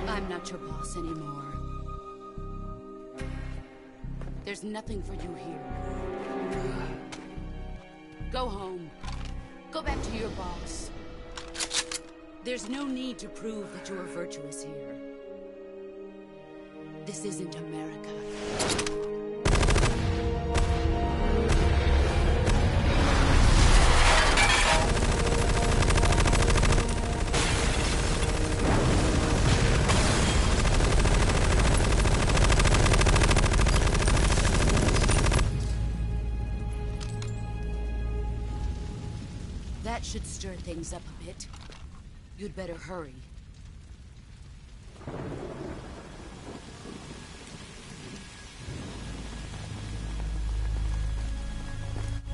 I'm not your boss anymore. There's nothing for you here. Go home. Go back to your boss. There's no need to prove that you are virtuous here. This isn't America. That should stir things up a bit. You'd better hurry.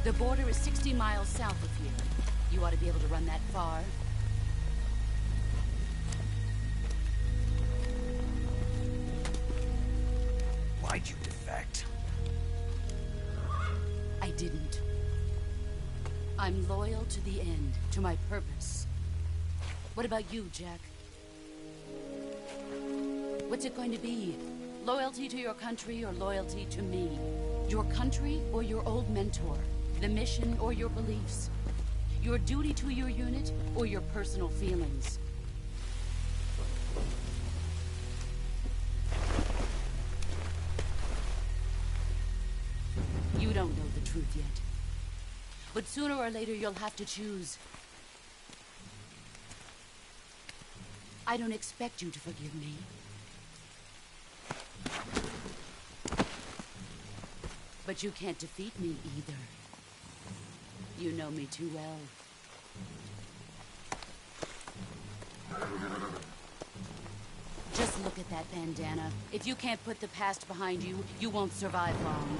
The border is 60 miles south of here. You ought to be able to run that far. Why'd you defect? I didn't. I'm loyal to the end, to my purpose. What about you, Jack? What's it going to be? Loyalty to your country or loyalty to me? Your country or your old mentor? The mission or your beliefs? Your duty to your unit or your personal feelings? You don't know the truth yet. But sooner or later, you'll have to choose. I don't expect you to forgive me. But you can't defeat me either. You know me too well. Just look at that bandana. If you can't put the past behind you, you won't survive long.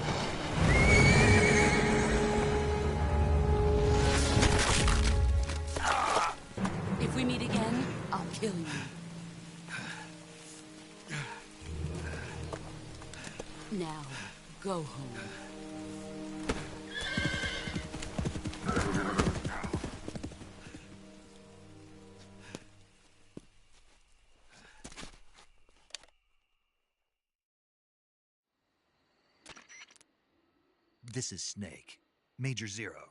If we meet again, I'll kill you. Now, go home. This is Snake. Major Zero.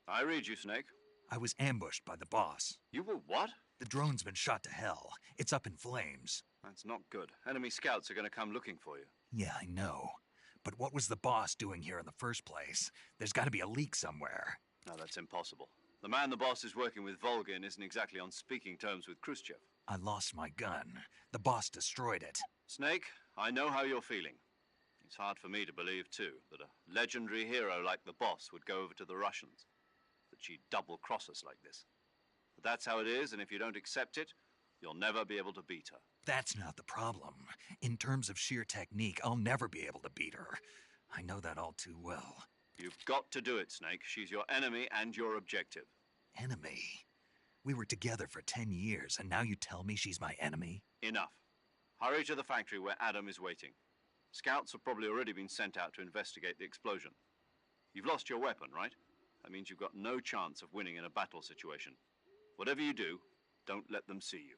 I read you, Snake. I was ambushed by the boss. You were what? The drone's been shot to hell. It's up in flames. That's not good. Enemy scouts are going to come looking for you. Yeah, I know. But what was the boss doing here in the first place? There's got to be a leak somewhere. No, that's impossible. The man the boss is working with, Volgin, isn't exactly on speaking terms with Khrushchev. I lost my gun. The boss destroyed it. Snake, I know how you're feeling. It's hard for me to believe, too, that a legendary hero like the boss would go over to the Russians. That she'd double-cross us like this. But that's how it is, and if you don't accept it, you'll never be able to beat her. That's not the problem. In terms of sheer technique, I'll never be able to beat her. I know that all too well. You've got to do it, Snake. She's your enemy and your objective. Enemy? We were together for 10 years, and now you tell me she's my enemy? Enough. Hurry to the factory where Adam is waiting. Scouts have probably already been sent out to investigate the explosion. You've lost your weapon, right? That means you've got no chance of winning in a battle situation. Whatever you do, don't let them see you.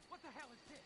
What the hell is this?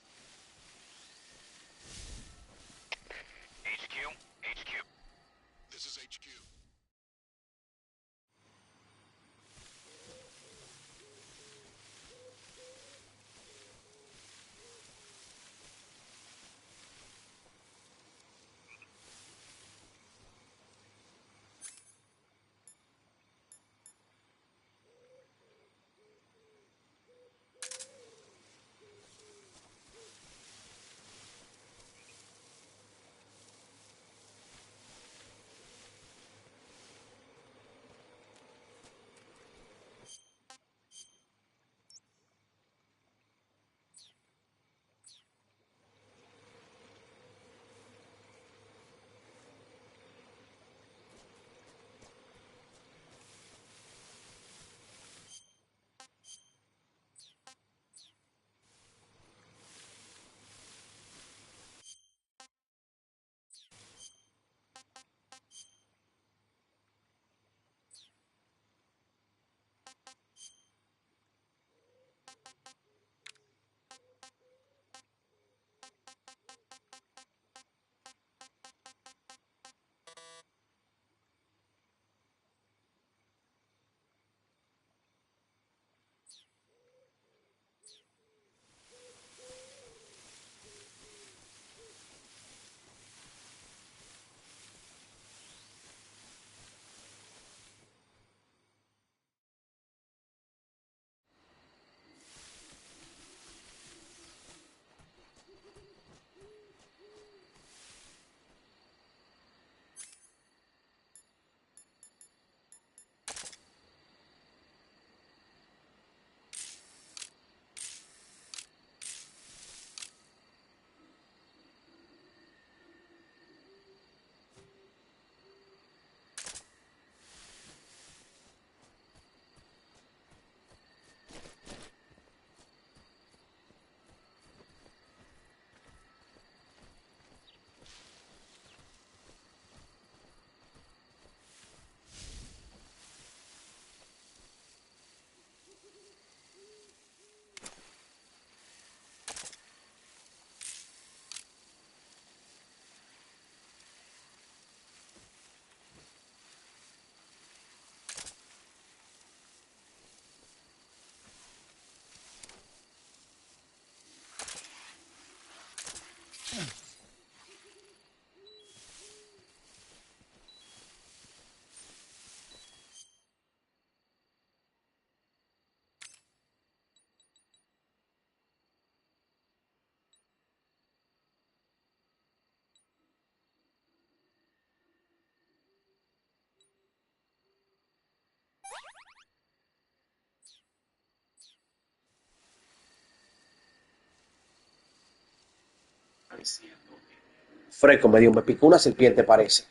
Fresco, me picó una serpiente, parece.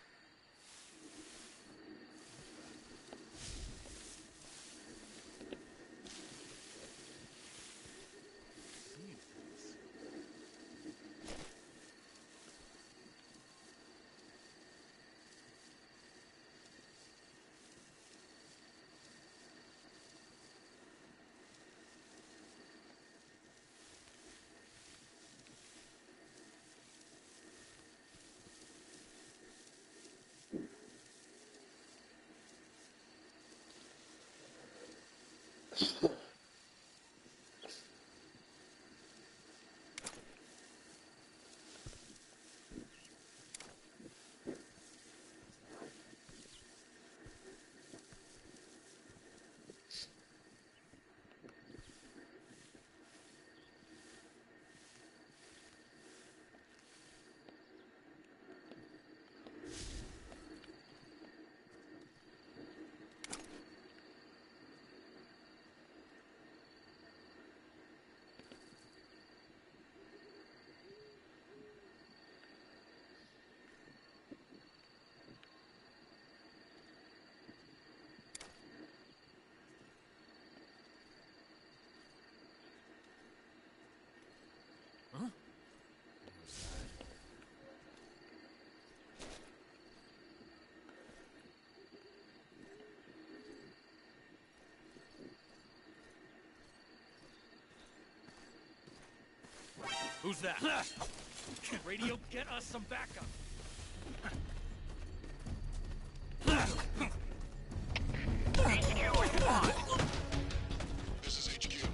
Who's that? Radio, get us some backup. HQ, respond. This is HQ.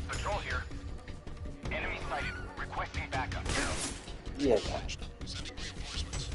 Patrol here. Enemy sighted. Requesting backup. Yeah. Sending reinforcements.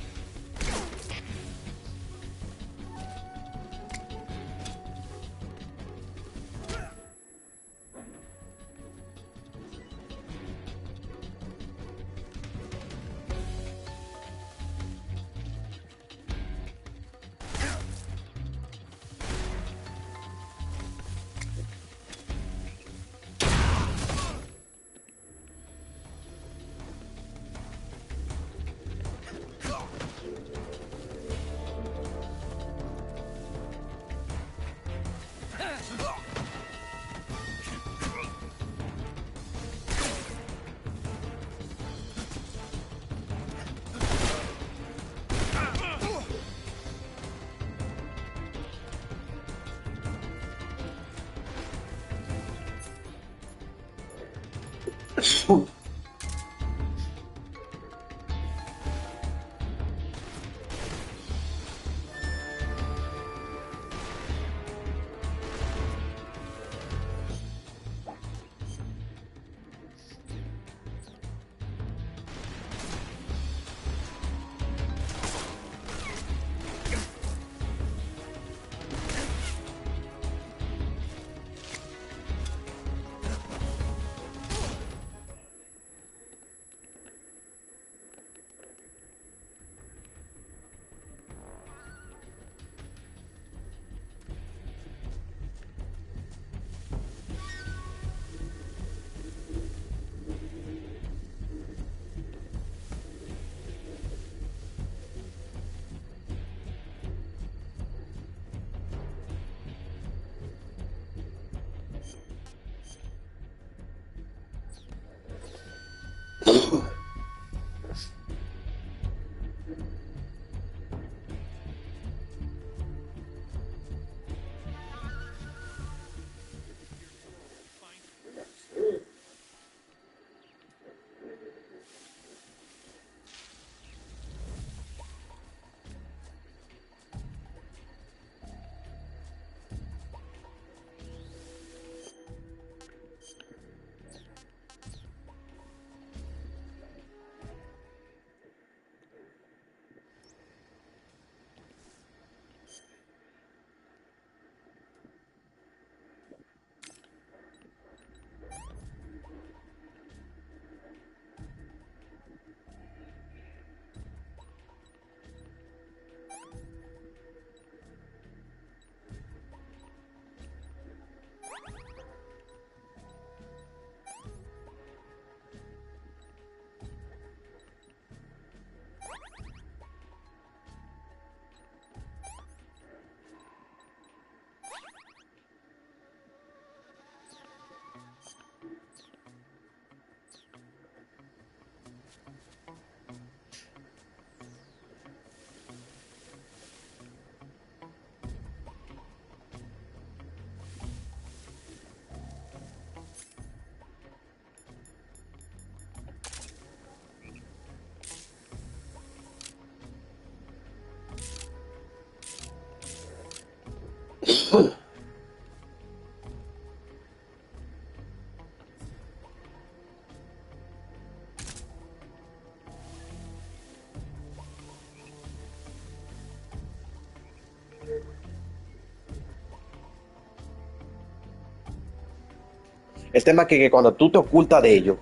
El tema es que cuando tú te ocultas de ellos,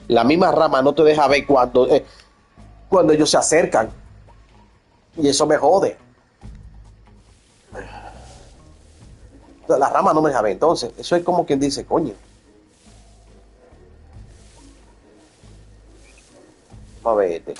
la misma rama no te deja ver cuando ellos se acercan. Y eso me jode. La rama no me deja ver. Entonces, eso es como quien dice, coño. Vamos a ver este.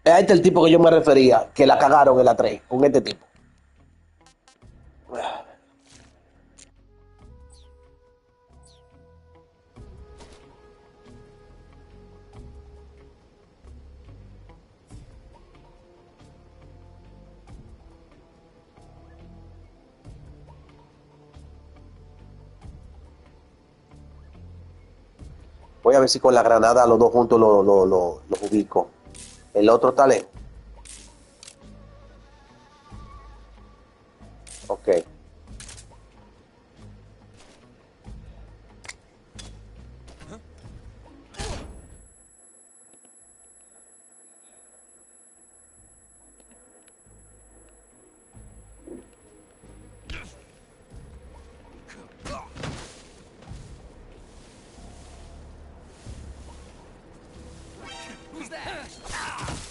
Este es el tipo que yo me refería, que la cagaron en la 3, con este tipo. Voy a ver si con la granada los dos juntos los ubico. El otro está lejos. Ok.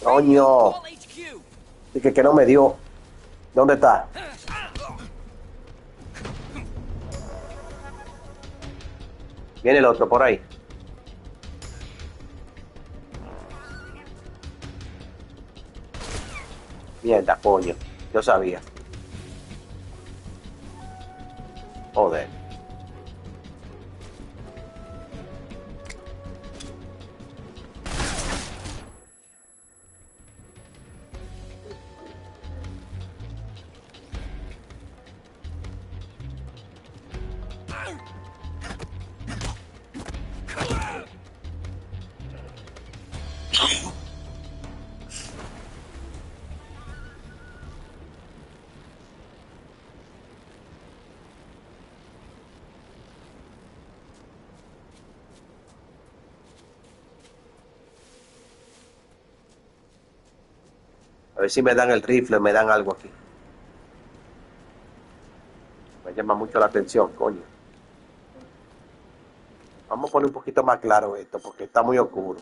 Coño. Dije que no me dio. ¿Dónde está? Viene el otro por ahí. Mierda, coño. Yo sabía. Joder. A ver si me dan el rifle, me dan algo aquí. Me llama mucho la atención, coño. Vamos a poner un poquito más claro esto, porque está muy oscuro.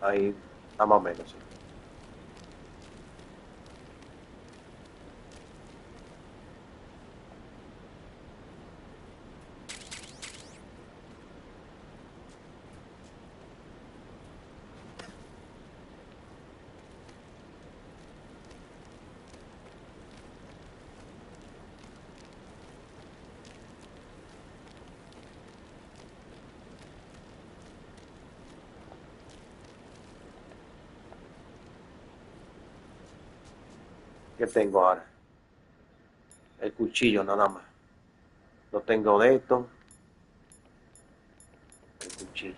Ahí está más o menos, sí. ¿Qué tengo ahora? El cuchillo nada más. No tengo de esto. El cuchillo.